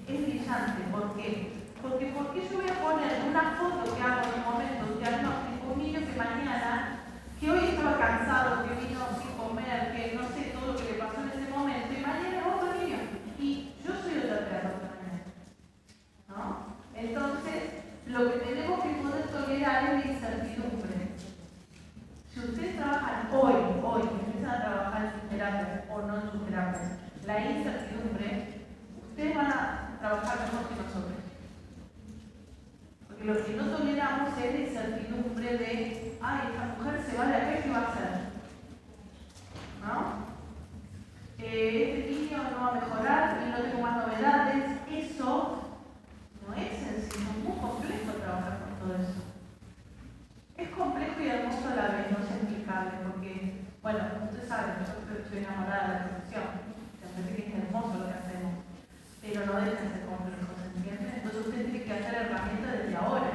Es brillante, ¿por qué? Porque ¿por qué yo voy a poner una foto que hago en un momento, un diagnóstico, un niño que mañana, que hoy estaba cansado, que vino sin comer, que no sé todo lo que le pasó en ese momento, y mañana es otro niño? Y yo soy otra terapeuta mañana, ¿no? Entonces, lo que tenemos que poder tolerar es la incertidumbre. Si ustedes trabajan hoy, empiezan a trabajar en sus terapias o no en sus terapias, la incertidumbre, ustedes van a trabajar mejor que nosotros. Porque lo que no toleramos es la incertidumbre de, ay, esta mujer se va de acá, ¿qué va a hacer? ¿No? Este niño no va a mejorar y no tengo más novedades. Eso no es sencillo, es muy complejo trabajar con todo eso. Es complejo y hermoso a la vez, no es explicable, porque, bueno, ustedes saben, yo estoy enamorada de la profesión, me parece que es hermoso lo que hacemos, pero no deja de ser complejo, ¿se entiende? Entonces usted tiene que hacer herramientas desde ahora.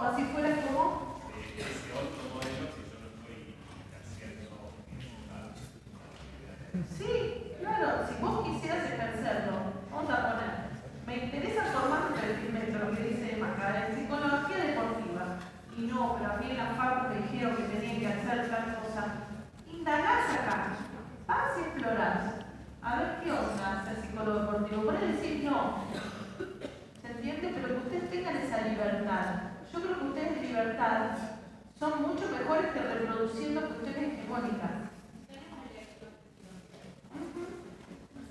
así fuera como... ese otro modelo si yo no estoy ejerciendo nada. Sí, claro, si vos quisieras ejercerlo, vamos a poner, me interesa formar un perfil, lo que dice Maca, en psicología deportiva. Y no, pero a mí en la facu me dijeron que tenía que hacer tal cosa. Indagás acá, vas y explorás. A ver qué onda hacer psicólogo deportivo. Pueden decir no. ¿Se entiende? Pero que ustedes tengan esa libertad. Yo creo que ustedes de libertad son mucho mejores que reproduciendo cuestiones hegemónicas.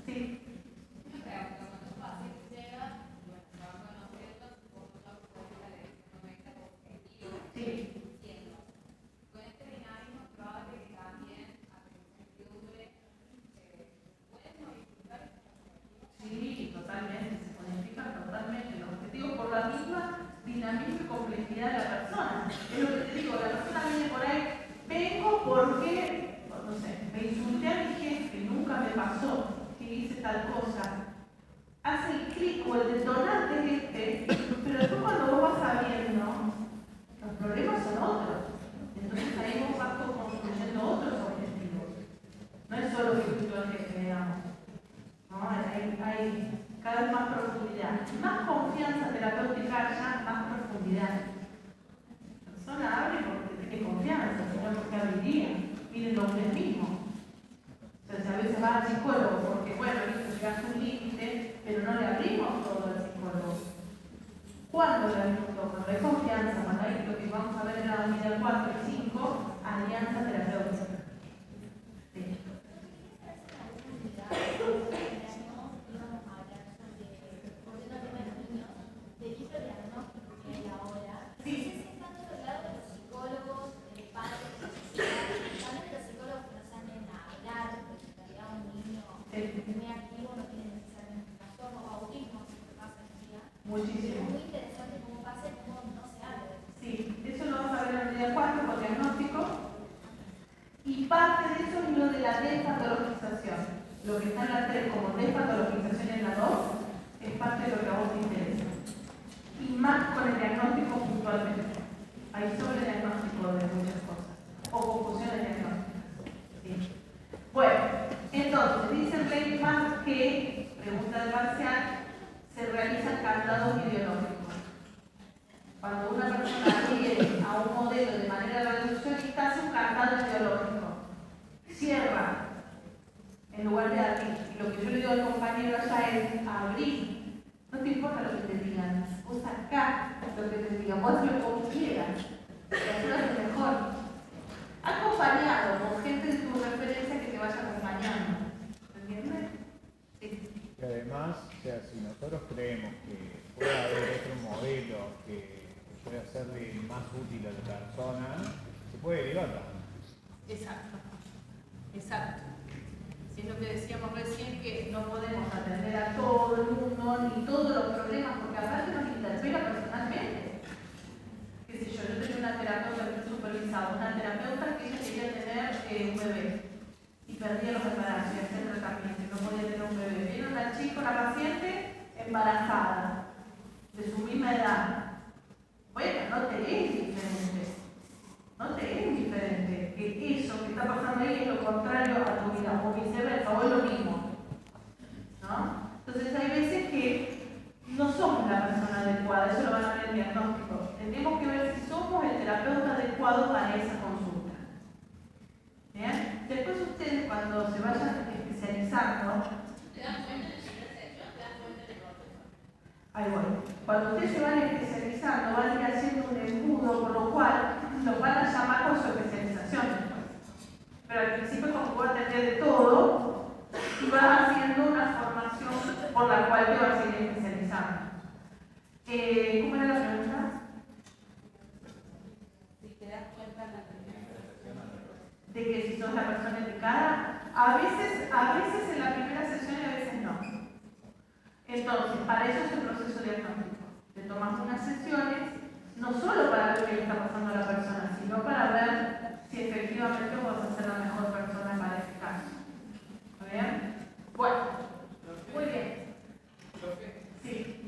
Sí. Sí. Sí, totalmente, se modifican totalmente los objetivos por la misma dinamismo y complejidad de la persona. Es lo que te digo, la persona viene por ahí, vengo porque, no sé, me insulté a mi jefe, nunca me pasó que hice tal cosa. Hace el clic o el detonante este, pero después cuando vos vas sabiendo, los problemas son otros. Entonces ahí vos vas construyendo otros objetivos. No es solo que yo el jefe, digamos. ¿No? Hay cada vez más profundidad. Más confianza terapéutica ya, más profundidad. La persona abre porque tiene confianza, sino porque abriría. Miren lo que es mismo. Entonces a veces va al psicólogo porque, bueno, llegaste a un límite, pero no le abrimos todo al psicólogo. ¿Cuándo le abrimos todo? Cuando hay confianza, cuando hay lo que vamos a ver en la unidad 4 y 5, alianza terapéutica. Sí. Muchísimo. Es muy interesante cómo pasa y cómo no se habla. Sí, eso lo vamos a ver en el día 4 con diagnóstico. Y parte de eso es lo de la despatologización. Lo que está en la 3 como despatologización en la 2 es parte de lo que a vos te interesa. Y más con el diagnóstico puntualmente. Hay sobrediagnóstico de muchas cosas. O confusiones diagnósticas. ¿Sí? Bueno, entonces, dice Reichmann que, pregunta del parcial, se realizan candados ideológicos. Cuando una persona adhiere a un modelo de manera reduccionista, hace un candado ideológico. Cierra en lugar de abrir. Y lo que yo le digo al compañero allá es abrir. No te importa lo que te digan. Vos sacá lo que te digan. Vos hazlo como quieras. Y así lo haces mejor. Acompañado con gente de tu referencia que te vaya acompañando. ¿Entiendes? Sí. Y además, o sea, si nosotros creemos que puede haber otro modelo que puede hacerle más útil a la persona, se puede derivar también. Exacto. Exacto. Si es lo que decíamos recién, que no podemos atender a todo el mundo ni todos los problemas, porque aparte nos interpela personalmente. Qué sé yo tenía una terapeuta que yo supervisaba, una terapeuta que ella quería tener un bebé y perdía los embarazos y hacía el tratamiento y no podía tener un bebé. Viene una chica, una paciente embarazada, de su misma edad. Bueno, no te es diferente. No te es diferente que eso que está pasando ahí es lo contrario a tu vida, o viceversa, o es lo mismo. ¿No? Entonces hay veces que no somos la persona adecuada, eso lo van a ver en el diagnóstico. Tenemos que ver si somos el terapeuta adecuado para esa consulta. ¿Bien? Después ustedes cuando se vayan especializando, ¿Te dan cuenta de la sección? ¿Te dan cuenta del orden? ahí voy. Cuando ustedes se van especializando, van a ir haciendo un embudo, por lo cual los van a llamar por su especialización después. Pero al principio, como voy a atender de todo, y vas haciendo una formación por la cual te vas a ir especializando. ¿Cómo era la pregunta? Si te das cuenta en la primera De que si sos la persona indicada, a veces en la primera sesión y a veces no. Entonces, para eso es el proceso diagnóstico. Te tomas unas sesiones, no solo para ver qué le está pasando a la persona, sino para ver si efectivamente vas a ser la mejor persona para este caso. ¿Está bien? Bueno, muy bien. Sí.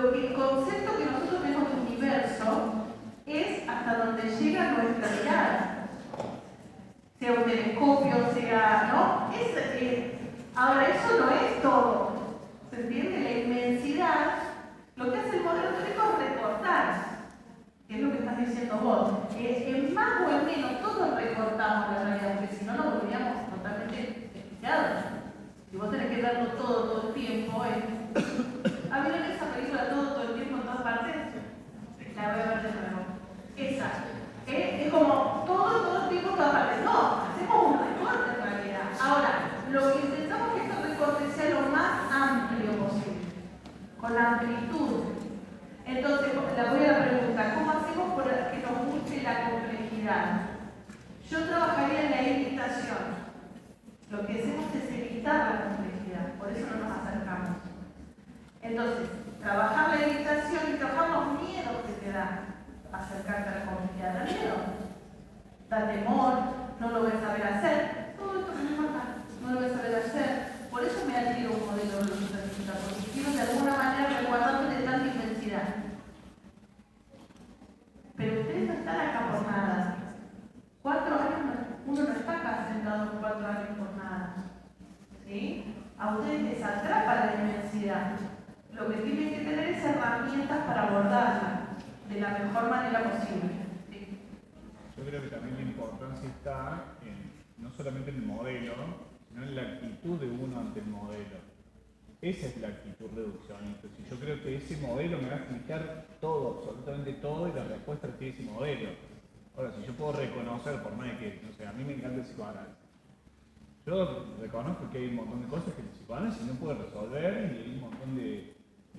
el concepto que nosotros tenemos de universo es hasta donde llega nuestra mirada. Sea un telescopio, sea, ¿no? Ahora, eso no es todo. ¿Se entiende? La inmensidad, lo que hace el modelo teórico es recortar, que es lo que estás diciendo vos. En más o en menos, todos recortamos la realidad, porque si no nos volveríamos totalmente desquiciados. Si vos tenés que verlo todo el tiempo, ¿ha visto esa película todo el tiempo en todas partes? La voy a ver de nuevo. Esa. Es como todo el tiempo en todas partes. No, hacemos un recorte en realidad. Ahora, lo que intentamos es que este recorte sea lo más amplio posible, con la amplitud. Entonces, la voy a preguntar, ¿cómo hacemos para que nos guste la complejidad? Yo trabajaría en la evitación. Lo que hacemos es evitar la complejidad, por eso no nos acercamos. Entonces, trabajar la evitación y trabajar los miedos que te da acercarte a la complejidad. Da miedo, da temor, no lo voy a saber hacer, todo esto que me importa, no lo voy a saber hacer. Por eso me adhiero a un modelo de logística, porque quiero de alguna manera resguardarme de tanta inmensidad. Pero ustedes no están acá por nada. 4 años, uno no está acá sentado 4 años por nada. ¿Sí? A ustedes les atrapa la inmensidad. Lo que tienen que tener es herramientas para abordarla de la mejor manera posible. ¿Sí? Yo creo que también la importancia está no solamente en el modelo, sino en la actitud de uno ante el modelo. Esa es la actitud reduccionista. Yo creo que ese modelo me va a explicar todo, absolutamente todo, y la respuesta que tiene ese modelo. Ahora, si yo puedo reconocer, por más de que, no sé, a mí me encanta el psicoanálisis. Yo reconozco que hay un montón de cosas que el psicoanálisis no puede resolver, y hay un montón de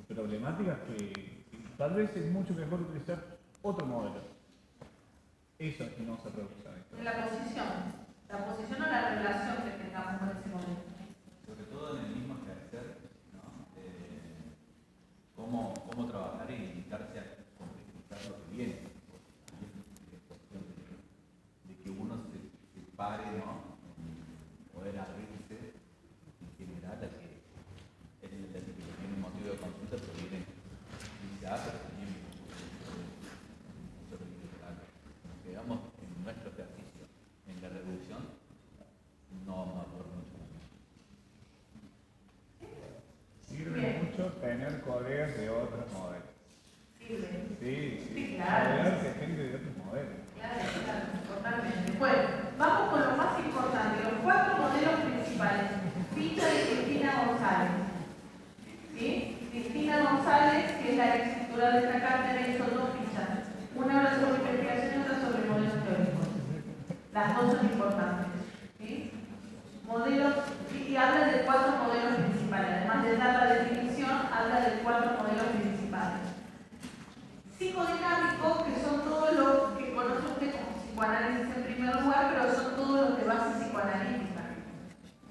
problemáticas que tal vez es mucho mejor utilizar otro modelo. Eso es que no se reducciona. La posición o la relación que tengamos con ese modelo. Sobre todo en el mismo ejercer, ¿no? Cómo trabajar y limitarse a complejizar lo que viene. Es cuestión de que uno se pare, ¿no? En poder abrirse en general a que el que tiene un motivo de consulta proviene ya, pero también nos quedamos en nuestro ejercicio, en la reducción, no vamos a poder mucho más. Bien. Sirve mucho tener colegas de otros modelos. Sirve. Sí, claro. rodearse de gente de otros modelos. Claro, totalmente. Bueno, vamos con lo más importante, los 4 modelos principales. Ficha de Cristina González. ¿Sí? Cristina González, que es la escritora de esta cátedra, hizo 2 fichas. Una habla sobre investigación y otra sobre modelos teóricos. Las 2 son importantes. ¿Sí? Modelos, y habla de 4 modelos principales. Además de dar la definición, habla de 4 modelos principales. Psicodinámicos, que son todos los que conoce usted como psicoanálisis en primer lugar, pero son todos los de base psicoanalítica.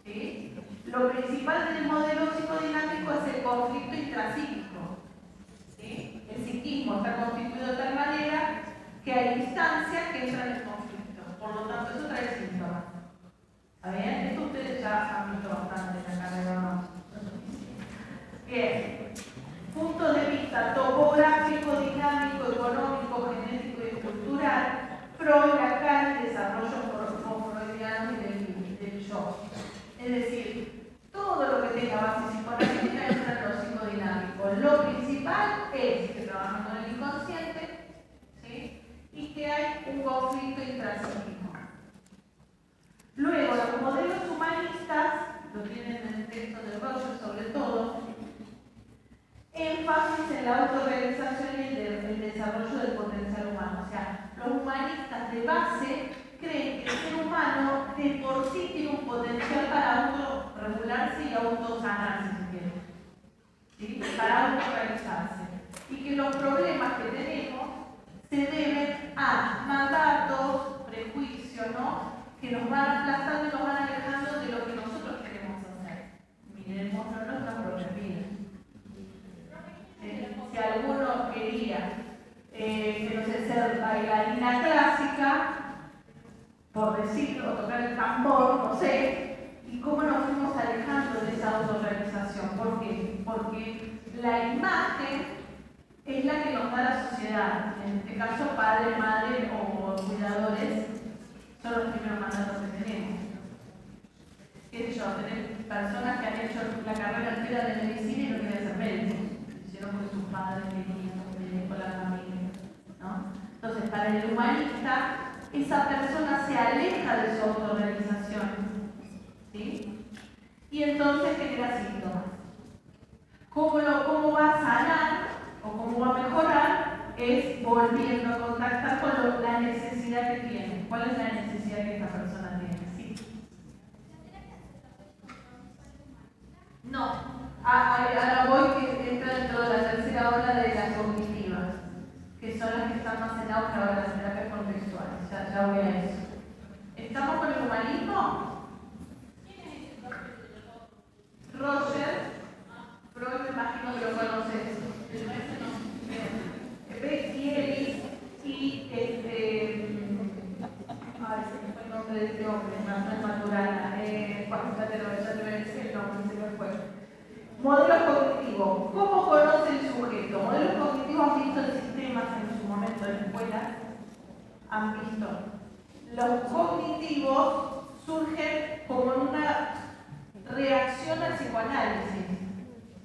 ¿Sí? Lo principal del modelo psicodinámico es el conflicto intrapsíquico. ¿Sí? El psiquismo está constituido de tal manera que hay instancias que entran en conflicto. Por lo tanto, eso trae síntomas. ¿Está bien? Esto ustedes ya han visto bastante en la carrera, ¿no? Bien. Puntos de vista topográfico, dinámico, económico, genético y cultural. Freud acá el desarrollo freudiano y del yo. Es decir, todo lo que tenga base psicoanalítica entra en lo psicodinámico. Lo principal es que trabajan con el inconsciente, ¿sí? Y que hay un conflicto intrapsíquico. Luego, los modelos humanistas, lo tienen en el texto de Roger sobre todo, énfasis en la autorrealización y el desarrollo del potencial humano. O sea, los humanistas de base creen que el ser humano de por sí tiene un potencial para autorregularse y autosanarse, si quiere. ¿Sí? Para autorrealizarse. Y que los problemas que tenemos se deben a mandatos, prejuicios, ¿no? Que nos van aplastando y nos van alejando de lo que nosotros queremos hacer. Miremoslo en nuestra propia vida. Si alguno quería, que no sé, ser bailarina clásica, por decirlo, tocar el tambor, no sé, y cómo nos fuimos alejando de esa autorrealización. ¿Por qué? Porque la imagen es la que nos da la sociedad. En este caso, padre, madre o cuidadores son los primeros mandatos que tenemos. ¿Qué sé yo? Tener personas que han hecho la carrera entera de medicina y no quieren ser médicos. Hicieron con sus padres, querían, con la familia, ¿no? Entonces, para el humanista, esa persona se aleja de su autorrealización, ¿sí? Y entonces genera síntomas. ¿Cómo va a sanar o cómo va a mejorar? Es volviendo a contactar con la necesidad que tiene. ¿Cuál es la necesidad que esta persona tiene? ¿Sí? No. Ahora voy que entra dentro de la tercera ola de las cognitivas, que son las que están más en auge ahora, las terapias contextuales. Ya voy a eso. ¿Estamos con el humanismo? Roger, Freud, me imagino que lo conoces. Becky Ellis y ay, se me fue el nombre de este hombre, no es Maturana, ya te voy a decir el nombre, se me fue. Modelos cognitivos. ¿Cómo conoce el sujeto? Modelos cognitivos han visto en sistemas en su momento en la escuela. Han visto. Los cognitivos surgen como en una reacción al psicoanálisis,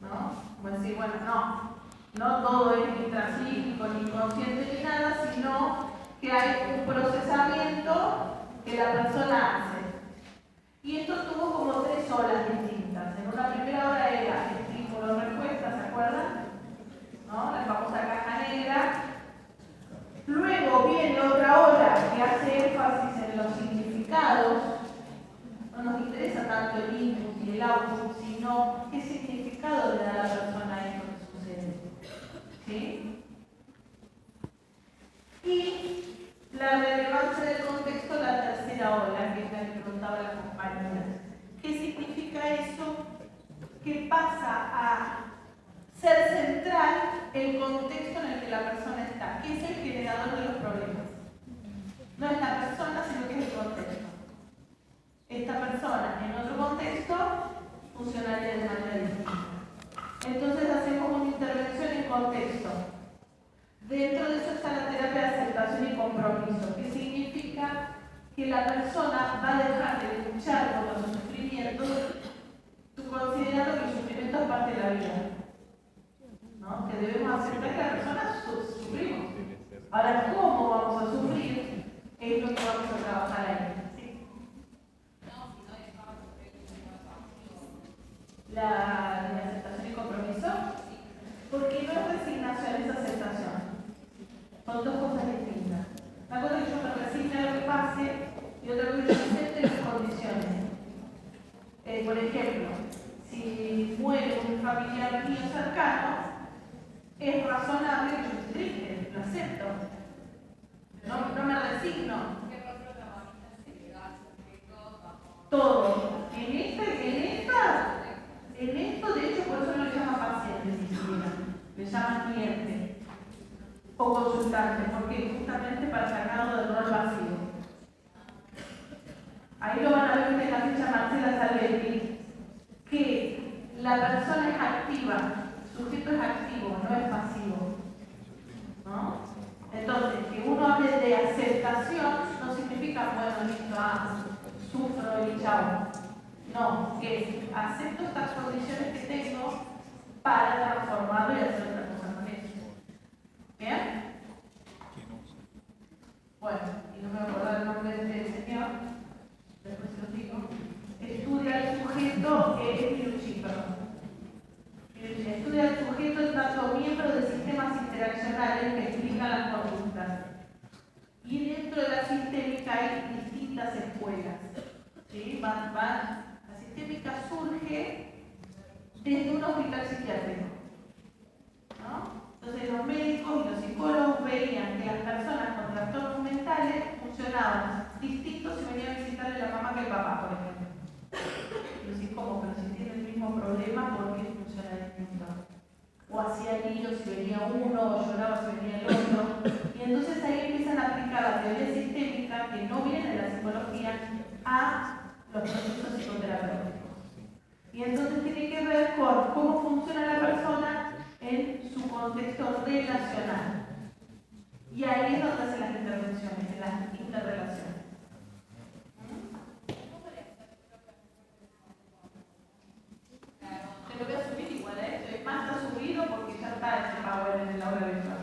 ¿no? Como decir, bueno, no todo es intrapsíquico ni inconsciente ni nada, sino que hay un procesamiento que la persona hace. Y esto tuvo como 3 olas distintas. En una primera ola era estímulo-respuesta, ¿se acuerdan? ¿No? La famosa caja negra. Luego viene otra ola que hace énfasis en los significados. No nos interesa tanto el input y el output, sino qué significado le da a la persona a esto que sucede. ¿Sí? Y la relevancia del contexto, la tercera ola, que es la que preguntaba la compañera. ¿Qué significa eso? Que pasa a ser central el contexto en el que la persona está, que es el generador de los problemas. No es la persona, sino que es el contexto. Esta persona en otro contexto funcionaría de manera distinta. Entonces hacemos una intervención en contexto. Dentro de eso está la terapia de aceptación y compromiso, que significa que la persona va a dejar de luchar contra los sufrimientos, considerando que el sufrimiento es parte de la vida, ¿no? Que debemos aceptar que la persona sufrimos. Ahora, ¿cómo vamos a sufrir? Es lo que vamos a trabajar ahí. ¿Sí? La de aceptación y compromiso, porque no es resignación, es aceptación. Son 2 cosas distintas. Una cosa es que yo me resigne a lo que pase y otra cosa es que yo acepte las condiciones. Por ejemplo, si muere un familiar mío cercano, es razonable que yo esté triste, lo acepto. No me resigno. Todo. En esto, de hecho, por eso no le llaman paciente ni siquiera. Le llaman cliente o consultante, porque justamente para sacarlo del rol vacío. Ahí lo van a ver en la ficha Marcela Salvetti, que la persona es activa, el sujeto es activo, no es pasivo, ¿no? Entonces, que uno hable de aceptación no significa, bueno, listo, sufro y chao. No, que acepto estas condiciones que tengo para transformarlo y hacer otra cosa con eso. ¿Bien? Bueno, y no me voy a acordar el nombre de este señor, después se lo digo. Estudia el sujeto, estudia el sujeto tanto miembro de sistemas interaccionales que explican las conductas. Y dentro de la sistémica hay distintas escuelas. ¿Sí? La sistémica surge desde un hospital psiquiátrico, ¿no? Entonces los médicos y los psicólogos veían que las personas con trastornos mentales funcionaban distintos si venían a visitarle la mamá que el papá, por ejemplo. Y decís, ¿cómo? Pero si tienen el mismo problema, ¿por qué funciona distinto? O hacía líos si venía uno, o lloraba si venía el otro. Y entonces ahí empiezan a aplicar la teoría sistémica, que no viene de la psicología, a los procesos psicoterapéuticos. Y entonces tiene que ver con cómo funciona la persona en su contexto relacional. Y ahí es donde hacen las intervenciones, en las interrelaciones. Te lo voy a subir igual, ¿eh? Es más, está subido porque ya está ese power en el aula virtual.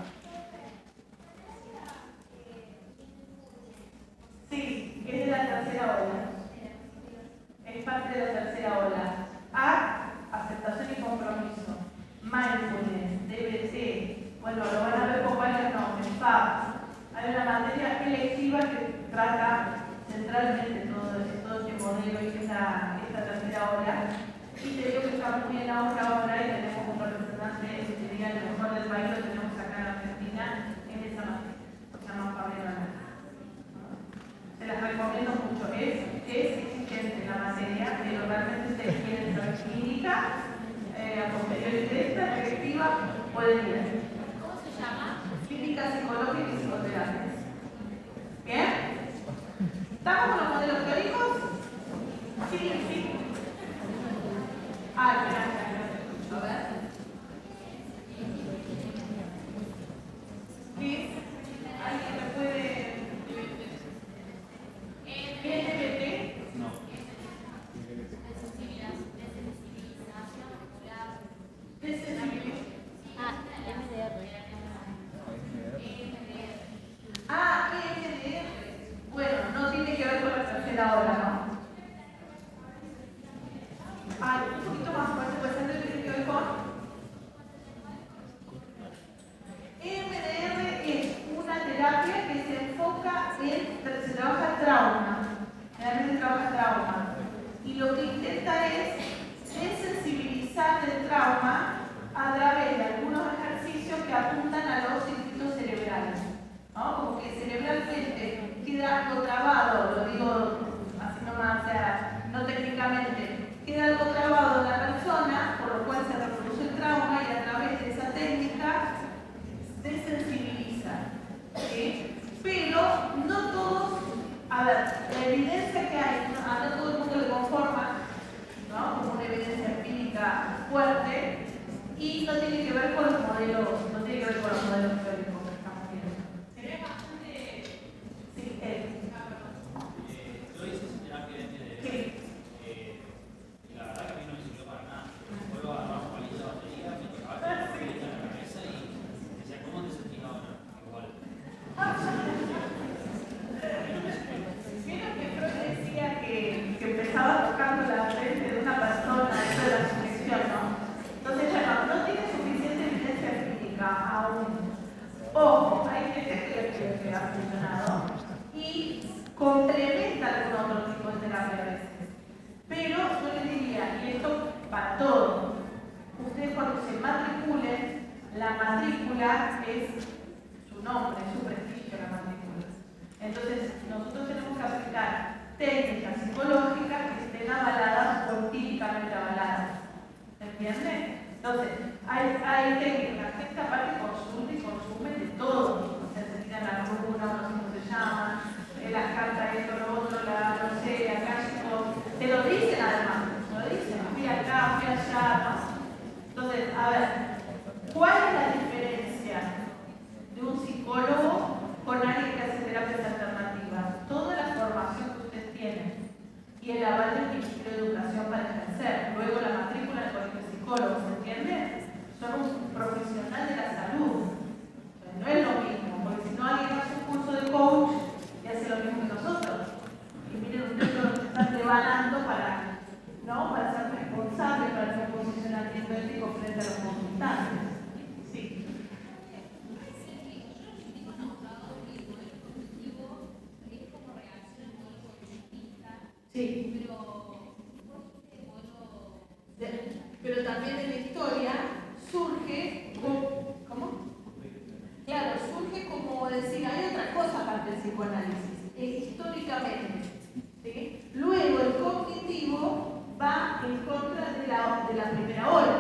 Sí, es de la tercera ola. Es parte de la tercera ola. A, aceptación y compromiso. Mindfulness, DBT. Bueno, lo van a ver con varios nombres. FAB. Hay una materia electiva que trata centralmente todo este modelo y esta tercera ola. Y te digo que está muy en auge ahora y tenemos un representante, que diría el mejor del país, lo tenemos acá en Argentina, en esa materia. Se llama Pablo Hernández. Se las recomiendo mucho. Es exigente la materia, pero realmente ustedes quieren saber clínica, a posteriori de esta directiva, pueden ir. ¿Cómo se llama? Clínica psicológica y psicoterapia. ¿Bien? ¿Estamos con los modelos teóricos? Sí. Ah, espera. A ver. ¿Qué? ¿Alguien me puede...? ¿NBT? No. EMDR. Bueno, no tiene que ver con la tercera ola, ¿no? Un poquito más fuerte, pues antes tiene que ver con EMDR. Es una terapia que se enfoca se trabaja trauma, generalmente trabaja trauma, y lo que intenta es desensibilizar del trauma a través de algunos ejercicios que apuntan a los circuitos cerebrales, ¿no? Como que cerebralmente queda algo trabado, lo digo así nomás, o sea, no técnicamente, queda algo trabado en la persona, por lo cual se reproduce el trauma y a través de esa técnica desensibiliza. ¿Sí? Pero no todos, a ver, la evidencia que hay, a no todo el mundo le conforma, ¿no? Como una evidencia empírica fuerte, y no tiene que ver con los modelos, teóricos que estamos viendo. Sería bastante... Sí, Yo hice terapia de sí. y la verdad que a mí no me sirvió para nada. Vuelvo a agarrar un palito de batería, me tocaba la batería en la cabeza y decía, ¿cómo te sentís ahora? Igual. Vieron que Freud decía que empezaba tocando la frente de una persona, eso de la sujeción, ¿no? Entonces, bueno, no tiene suficiente evidencia empírica aún. Ojo, hay gente que ha funcionado y complementa con otro tipo de terapia a veces. Pero yo les diría, y esto para todos, ustedes cuando se matriculen, la matrícula es su nombre, su prestigio, la matrícula. Entonces, nosotros tenemos que aplicar técnicas psicológicas que estén avaladas o empíricamente avaladas. ¿Se entiende? Entonces, hay técnicas que esta parte consume y consume de todo. O sea, se tiran las runas, no sé cómo se llaman, las cartas, esto, lo otro, no sé, acá, te lo dicen además, te lo dicen, fui acá, fui allá, ¿no? Entonces, a ver, ¿cuál es la diferencia de un psicólogo con alguien que hace terapias alternativas? Toda la formación que ustedes tienen y el aval del Ministerio de Educación para ejercer, luego la matrícula del colegio de psicólogos, ¿se entiende? Son un profesional de la salud. Entonces, no es lo mismo, porque si no alguien hace un curso de coach y hace lo mismo que nosotros. Y miren ustedes lo que están preparando para ser responsable para el posicionamiento ético frente a los consultantes. Sí. Sí. Pero también en la historia surge ¿cómo? Claro, surge como decir, hay otra cosa aparte del psicoanálisis, históricamente. ¿Sí? Luego el cognitivo va en contra de la primera ola.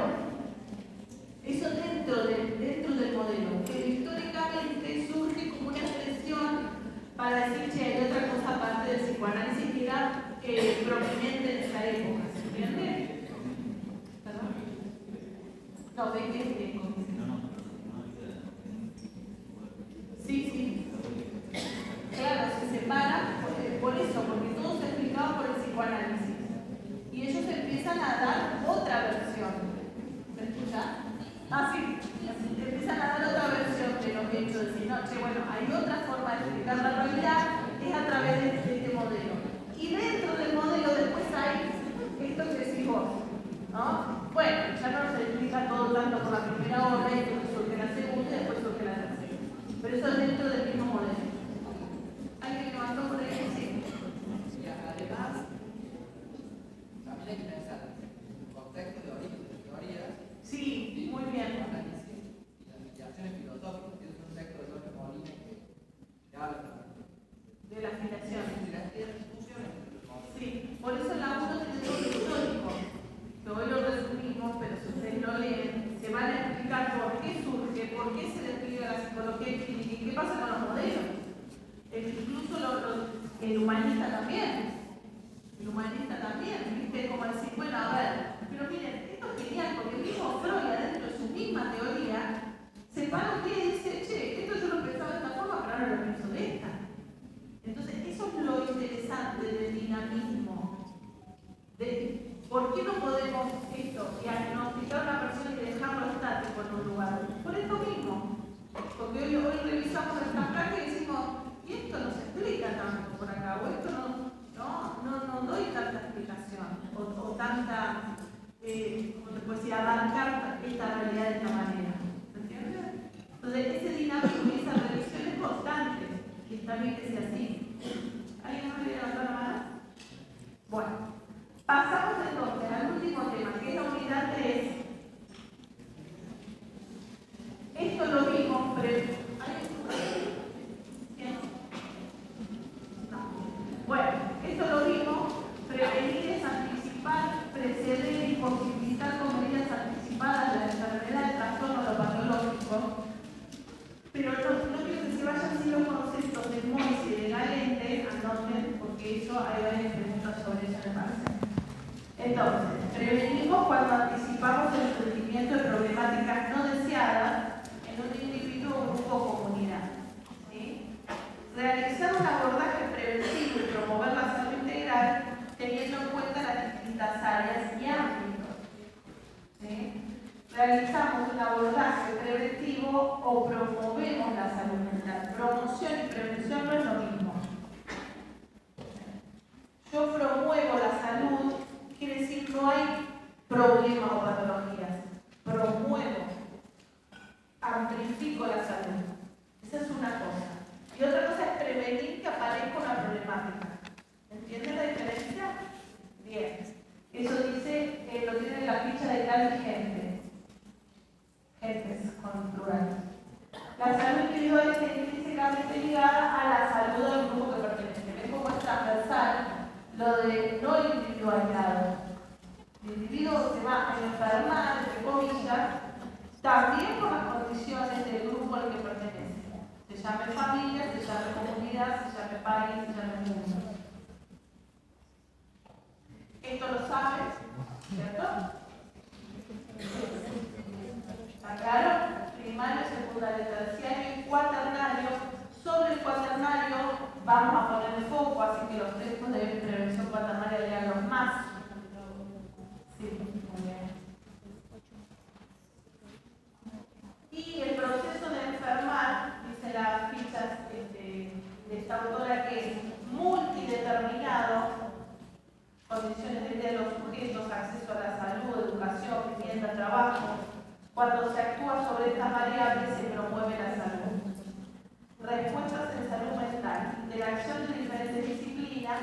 Eso dentro del modelo, pero históricamente surge como una expresión para decir que hay otra cosa aparte del psicoanálisis que era prominente en esa época. ¿Se entiende? ¿Perdón? No, ¿de qué? también. El humanista también, ¿viste? Como decir, bueno, a ver, pero miren, esto es genial, porque el mismo Freud, dentro de su misma teoría, se para un día y dice, che, esto yo lo pensaba de esta forma, pero ahora lo pienso de esta. Entonces, eso es lo interesante del dinamismo. De ¿por qué no podemos esto, diagnosticar a una persona y dejarlo estático en un lugar? Por esto mismo. Porque hoy revisamos esta práctica y decimos, y esto no se explica tanto por acá, o esto no doy tanta explicación, o tanta, como te puedo decir, abarcar esta realidad de esta manera. ¿Entiendes? Entonces, ese dinámico y esa revisión es constante, y está bien que sea así. ¿Alguien más quiere levantar la mano? Bueno, pasamos entonces al último tema, que es la unidad 3. Esto lo vimos, bueno, esto lo vimos, prevenir es anticipar, preceder y posibilitar con medidas anticipadas la enfermedad, el trastorno, lo patológico. Pero no quiero que se vayan sin los conceptos de Mois y de Galente, anoten, porque eso hay varias preguntas sobre eso me parece. Entonces, prevenimos cuando anticipamos el surgimiento de problemáticas no deseadas en un individuo, grupo o comunidad. ¿Sí? Realizar un abordaje preventivo y promover la salud integral teniendo en cuenta las distintas áreas y ámbitos. ¿Sí? Realizamos un abordaje preventivo o promovemos la salud mental. Promoción y prevención no es lo mismo. Yo promuevo la salud, quiere decir no hay problemas o patologías. Promuevo, amplifico la salud. Esa es una cosa. Y otra cosa es prevenir que aparezca una problemática. ¿Entienden la diferencia? Bien. Eso dice, lo tiene en la ficha de tal gente. Gentes con plural. La salud individual es intrínsecamente ligada a la salud del grupo que pertenece. ¿Ven cómo es transversal lo de no individualizado? El individuo se va a enfermar, entre comillas, también por las condiciones del grupo al que pertenece. Se llame familia, se llame comunidad, se llame país, se llame mundo. Esto lo sabes, ¿cierto? ¿Está claro? Primario, secundario, terciario y cuaternario. Sobre el cuaternario vamos a poner el foco, así que los textos de prevención cuaternaria lean los más. Sí, muy bien. Y el proceso de enfermar, dice la ficha de esta autora, que es multideterminado, condiciones de vida de los sujetos, acceso a la salud, educación, vivienda, trabajo. Cuando se actúa sobre estas variables se promueve la salud. Respuestas en salud mental, interacción de diferentes disciplinas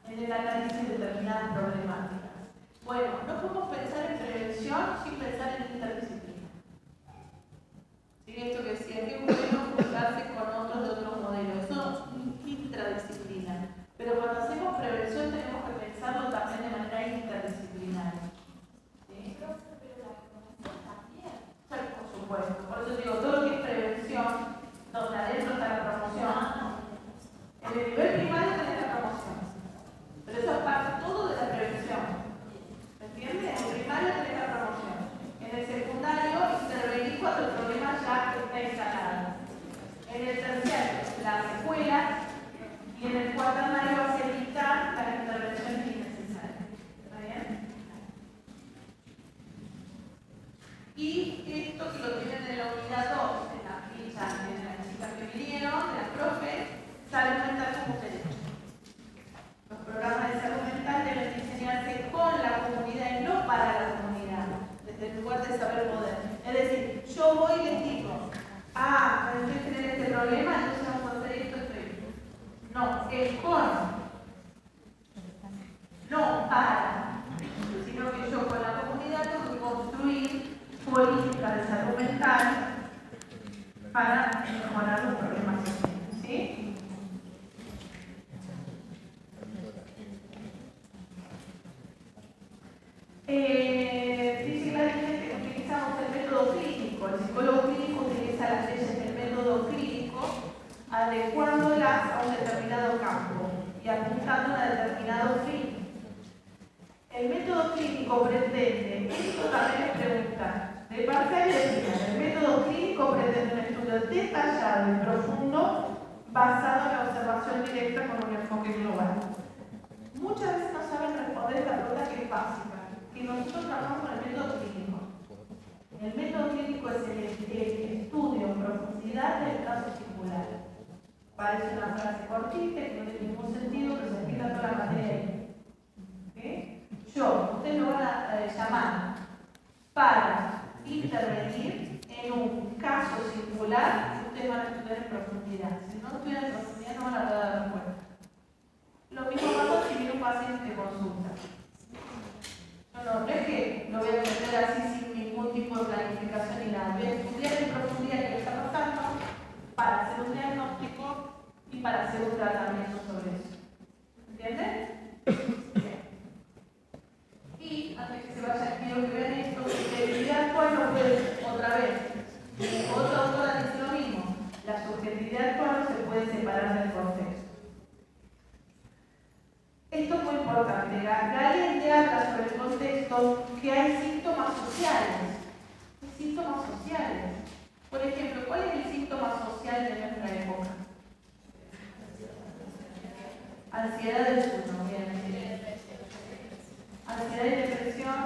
en el análisis de determinadas problemáticas. Bueno, no podemos pensar en prevención sin pensar en interdisciplina. ¿Sí? Esto que decía, que es bueno juntarse con otros de otros modelos. Eso es intradisciplina. Pero cuando hacemos prevención tenemos que pensarlo también de manera interdisciplinaria. ¿Sí? Pero la prevención también. Por supuesto. Por eso digo, todo lo que es prevención, donde adentro está la promoción. En el nivel primario tenés la promoción. Pero eso es parte todo de la prevención. ¿Me entiendes? En el primario tenés la promoción. En el secundario intervenís cuando el problema ya está instalado. En el terciario, la secuela. Y en el cuaternario vas a evitar las intervenciones innecesarias. ¿Está bien? Y esto que lo tienen en la unidad 2, en la ficha de las chicas que vinieron, de las profes, salud mental como derecho. Los programas de salud mental deben diseñarse con la comunidad y no para la comunidad, desde el lugar de saber poder. Es decir, yo voy y les digo, voy a tener este problema, entonces vamos a hacer esto. No, es con, no para, sino que yo con la comunidad tengo que construir políticas de salud mental para mejorar los problemas sociales. ¿Sí? Dice claramente que utilizamos el método clínico. El psicólogo clínico utiliza las leyes del método clínico adecuándolas a un determinado campo y apuntando a una determinado fin. El método clínico pretende, esto también es pregunta, de parcial y de final. El método clínico pretende un estudio detallado y profundo basado en la observación directa con un enfoque global. Muchas veces no saben responder esta pregunta que es básica, que nosotros trabajamos con el método clínico. El método clínico es el estudio en profundidad del caso singular. Parece una frase cortita que no tiene ningún sentido, pero se explica toda la materia ahí. ¿Okay? Ustedes me van a llamar para intervenir en un caso singular que ustedes van a estudiar en profundidad. Si no estudian en profundidad no van a poder dar cuenta. Lo mismo pasa si viene un paciente de consulta. No es que lo voy a meter así sin ningún tipo de planificación ni nada. Voy a estudiar en profundidad qué está pasando para hacer un diagnóstico y para hacer un tratamiento sobre eso. ¿Entienden? Bien. Y antes que se vaya, quiero que vean esto, subjetividad actual no puede, otra vez, otra autora dice lo mismo, la subjetividad actual no se puede separar del contexto. Esto es muy importante. Gallente habla sobre el contexto que hay síntomas sociales. Hay síntomas sociales. Por ejemplo, ¿cuál es el síntoma social de nuestra época? Ansiedad del sueño, bien. Ansiedad y depresión,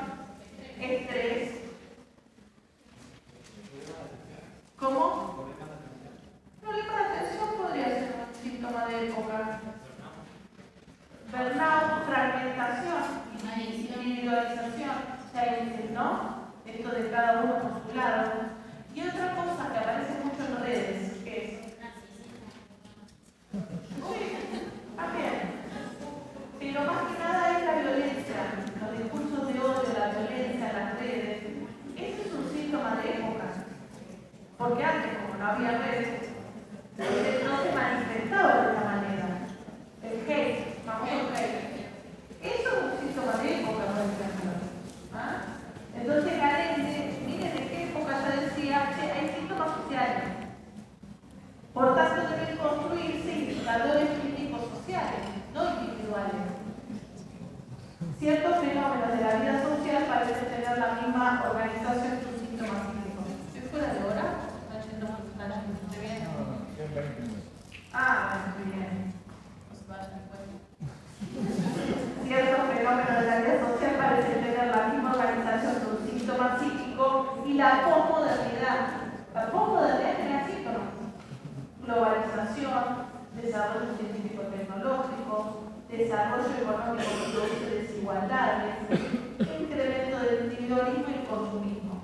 estrés. ¿Cómo? Problema de atención podría ser un síntoma de época. Burnout, fragmentación, individualización, ¿no? Esto de cada uno por su lado. Y otra cosa que aparece mucho en redes, que es... También. Pero más que nada es la violencia, los discursos de odio, la violencia en las redes. Eso es un síntoma de época. Porque antes, como no había redes, no se manifestaba de esta manera. El hate, famoso hate. Eso es un síntoma de época, por ejemplo. ¿Ah? Entonces, Gallente, miren de qué época ya decía que hay síntomas sociales. Por tanto, deben construirse indicadores clínicos sociales, no individuales. Ciertos fenómenos de la vida social parecen tener la misma organización que un síntoma clínico. ¿Estoy fuera de hora? ¿Está bien? Ah, muy bien. Ciertos fenómenos de la vida social parecen tener la misma organización que un síntoma psíquico y la posmodernidad. La posmodernidad tiene síntomas. Globalización, desarrollo científico-tecnológico, desarrollo económico que produce desigualdades, incremento del individualismo y el consumismo.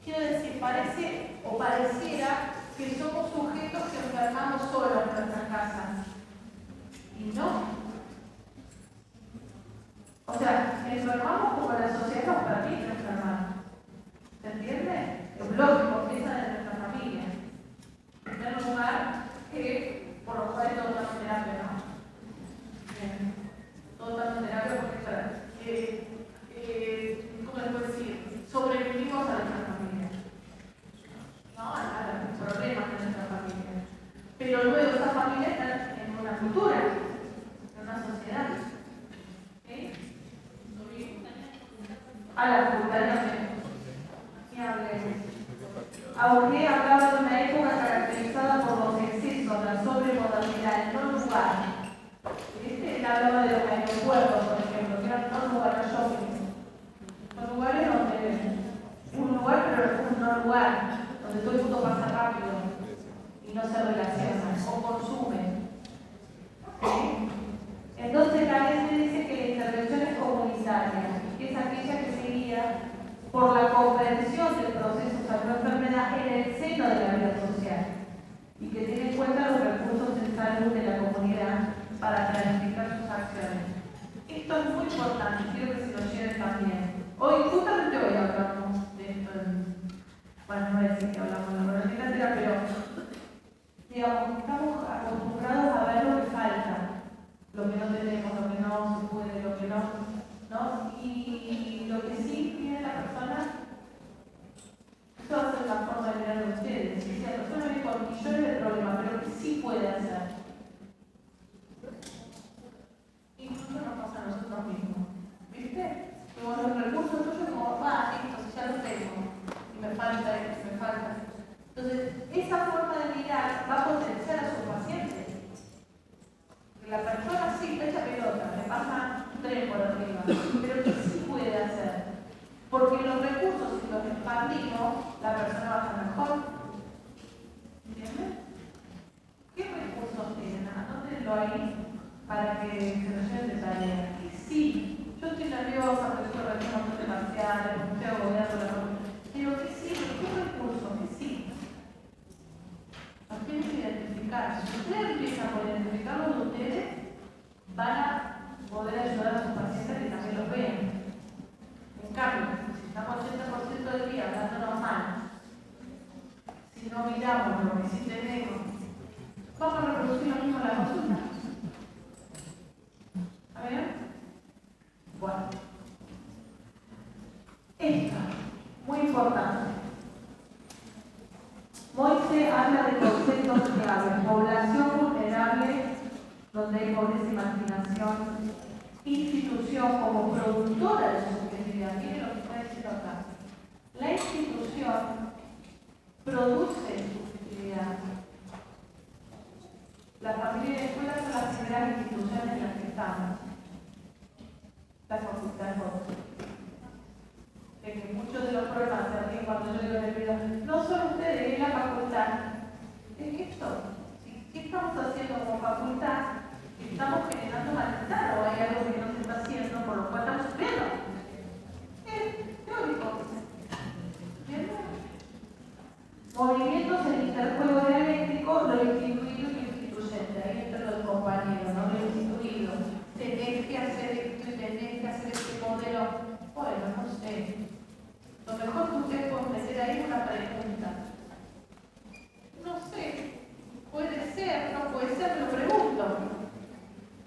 Quiero decir, parece o pareciera que somos sujetos que enfermamos solos en nuestras casas. Y no. O sea, enfermamos como la sociedad nos permite enfermar. ¿Se entiende? Es lógico, empieza desde nuestra familia. En primer lugar, que por lo cual todo está en terapia, ¿no? Bien. Todo está en terapia porque, ¿cómo les puedo decir? Sobrevivimos a nuestra familia. No, a los problemas de nuestra familia. Pero luego esa familia está en una cultura, en una sociedad. ¿Sí? A la cultura ni hablemos. Aunque hablaba de una época caracterizada por los excesos, la sobremodernidad, el no lugar. Él hablaba de los aeropuertos, por ejemplo, que eran no lugares shopping. Son lugares donde un lugar, pero un no lugar, donde todo el mundo pasa rápido y no se relaciona o consume. ¿Sí? Entonces la gente dice que la intervención es comunitaria, que es aquella que se guía por la comprensión del proceso de la enfermedad en el seno de la vida social y que tiene en cuenta los recursos en salud de la comunidad para planificar sus acciones. Esto es muy importante y quiero que se lo lleven también. Hoy, justamente hoy hablamos de esto, bueno, no voy a decir que hablamos de la etcétera, pero digamos, estamos acostumbrados a ver lo que falta, lo que no tenemos, lo que no se puede, lo que no, y lo que sí tiene la persona, esto va a ser la forma de mirar de ustedes. Si la persona viene con millones de problemas, pero que sí puede hacer. poder ayudar a sus pacientes que también los vean. En cambio, si estamos 80% del día hablándonos mal, si no miramos lo que sí tenemos, vamos a reproducir lo mismo en la consulta. ¿Está bien? Bueno. Esto, muy importante. Moise habla de conceptos clave: población vulnerable, donde hay pobreza y marginación; institución como productora de subjetividad. Miren lo que está diciendo acá. La institución produce subjetividad. La familia y la escuela son las primeras instituciones en las que estamos. La facultad de que muchos de los problemas se ríen cuando yo digo en el video, no son ustedes, es la facultad. Es esto. ¿Qué estamos haciendo como facultad? Estamos generando malestar, o hay algo que no se está haciendo, por lo cual estamos sufriendo. Es teórico. ¿Bien? Movimientos en interjuego dialéctico, lo instituido y lo instituyente. Ahí entra los compañeros, ¿no? Lo instituido. Tenés que hacer esto y tenés que hacer este modelo. Bueno, no sé. Lo mejor que ustedes pueden meter ahí es una pregunta. No sé. Puede ser, no puede ser, lo pregunto.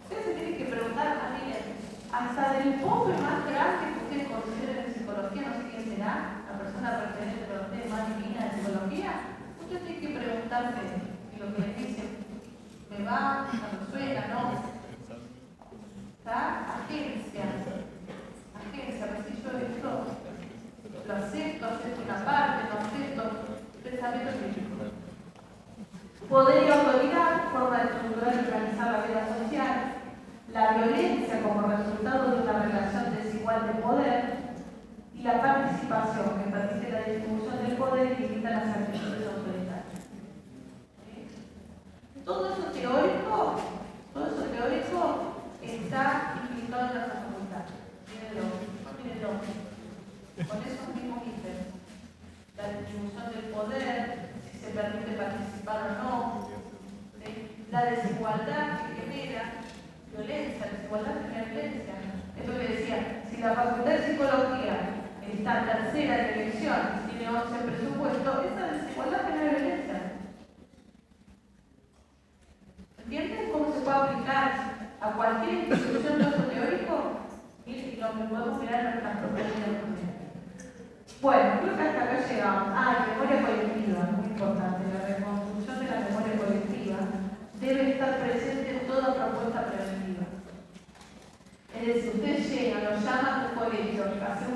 Ustedes se tienen que preguntar, miren, hasta del pobre más grande que ustedes consideren en psicología, no sé quién será, la persona referente para ustedes más divina de psicología, ustedes tienen que preguntarse si lo que les dicen me va, no me suena, no. ¿Está? Agencia, pues si yo esto lo acepto una parte, no acepto, pensamiento crítico. Poder y autoridad, forma de estructurar y organizar la vida social; la violencia como resultado de una relación desigual de poder; y la participación, que permite la distribución del poder y limita las actitudes autoritarias. Todo eso teórico está implicado en nuestra facultad. Mírenlo. Con esos mismos ítems. La distribución del poder, si se permite participar o no, ¿sí? La desigualdad que genera violencia, la desigualdad genera violencia. Esto que decía, si la facultad de psicología está tercera en elección y tiene 11 en presupuesto, esa desigualdad genera violencia. ¿Entienden cómo se puede aplicar a cualquier institución de uso teórico? Y lo que podemos mirar en nuestras propias vidas también. Bueno, creo que hasta acá llegamos. Memoria colectiva, muy importante. La reconstrucción de la memoria colectiva debe estar presente en toda propuesta preventiva. Es decir, ustedes llegan, los llaman a un colegio, hacen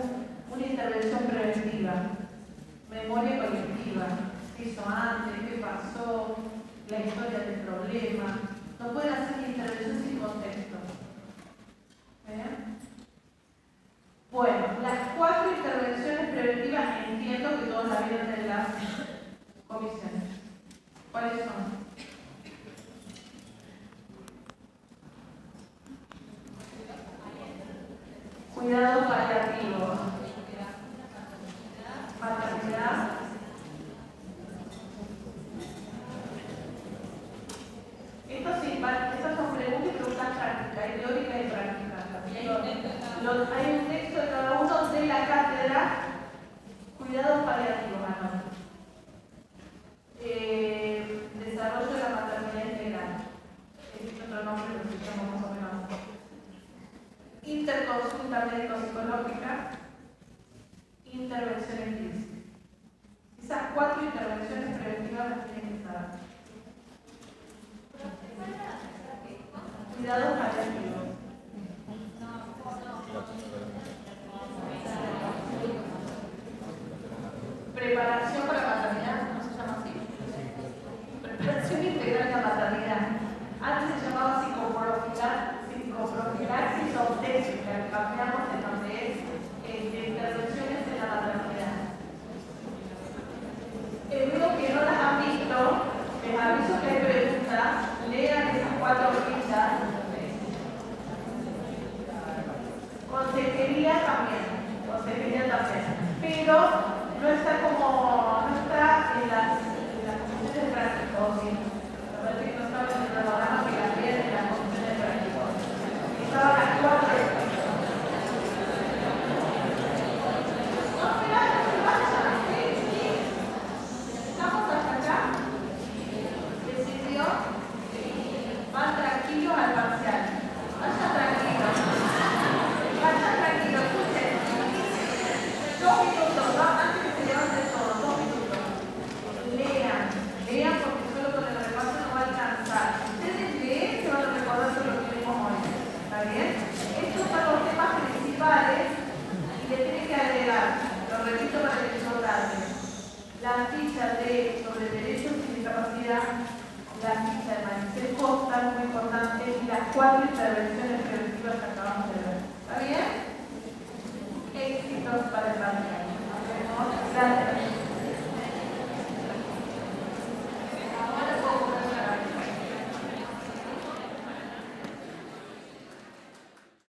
una intervención preventiva. Memoria colectiva. ¿Qué hizo antes? ¿Qué pasó? La historia del problema. No pueden hacer una intervención sin contexto. ¿Bien? Bueno, las 4 intervenciones preventivas entiendo que todos las vieron en las comisiones. ¿Cuáles son? Cuidados paliativos. Maternidad. Estas son preguntas y preguntas prácticas, hay teórica y práctica. Hay un texto de cada uno de la cátedra. Cuidados paliativos, desarrollo de la maternidad integral. Es otro nombre que se llama más o menos. Interconsulta médico-psicológica. Intervención en crisis. Esas 4 intervenciones preventivas las tienen que saber. Cuidados paliativos. Preparación para la maternidad, ¿no se llama así? Preparación integral de la maternidad. Antes se llamaba psicoprofilaxis obstétrica, cambiamos en donde es intervenciones en la maternidad. Veo que no las han visto, les aviso que hay preguntas, lean esas 4 fichas. Consejería también, pero no está en las comisiones de prácticos, ¿sí? Me parece que no estaba en el programa que las veían en las comisiones de prácticos. Estaban las 4 principales y le tiene que agregar, lo repito para que no tarde, la ficha sobre derechos y discapacidad, la ficha de Maricel Costa, muy importante, y las 4 intervenciones preventivas que acabamos de ver. ¿Está bien? Éxitos para el país. Nos vemos. Gracias.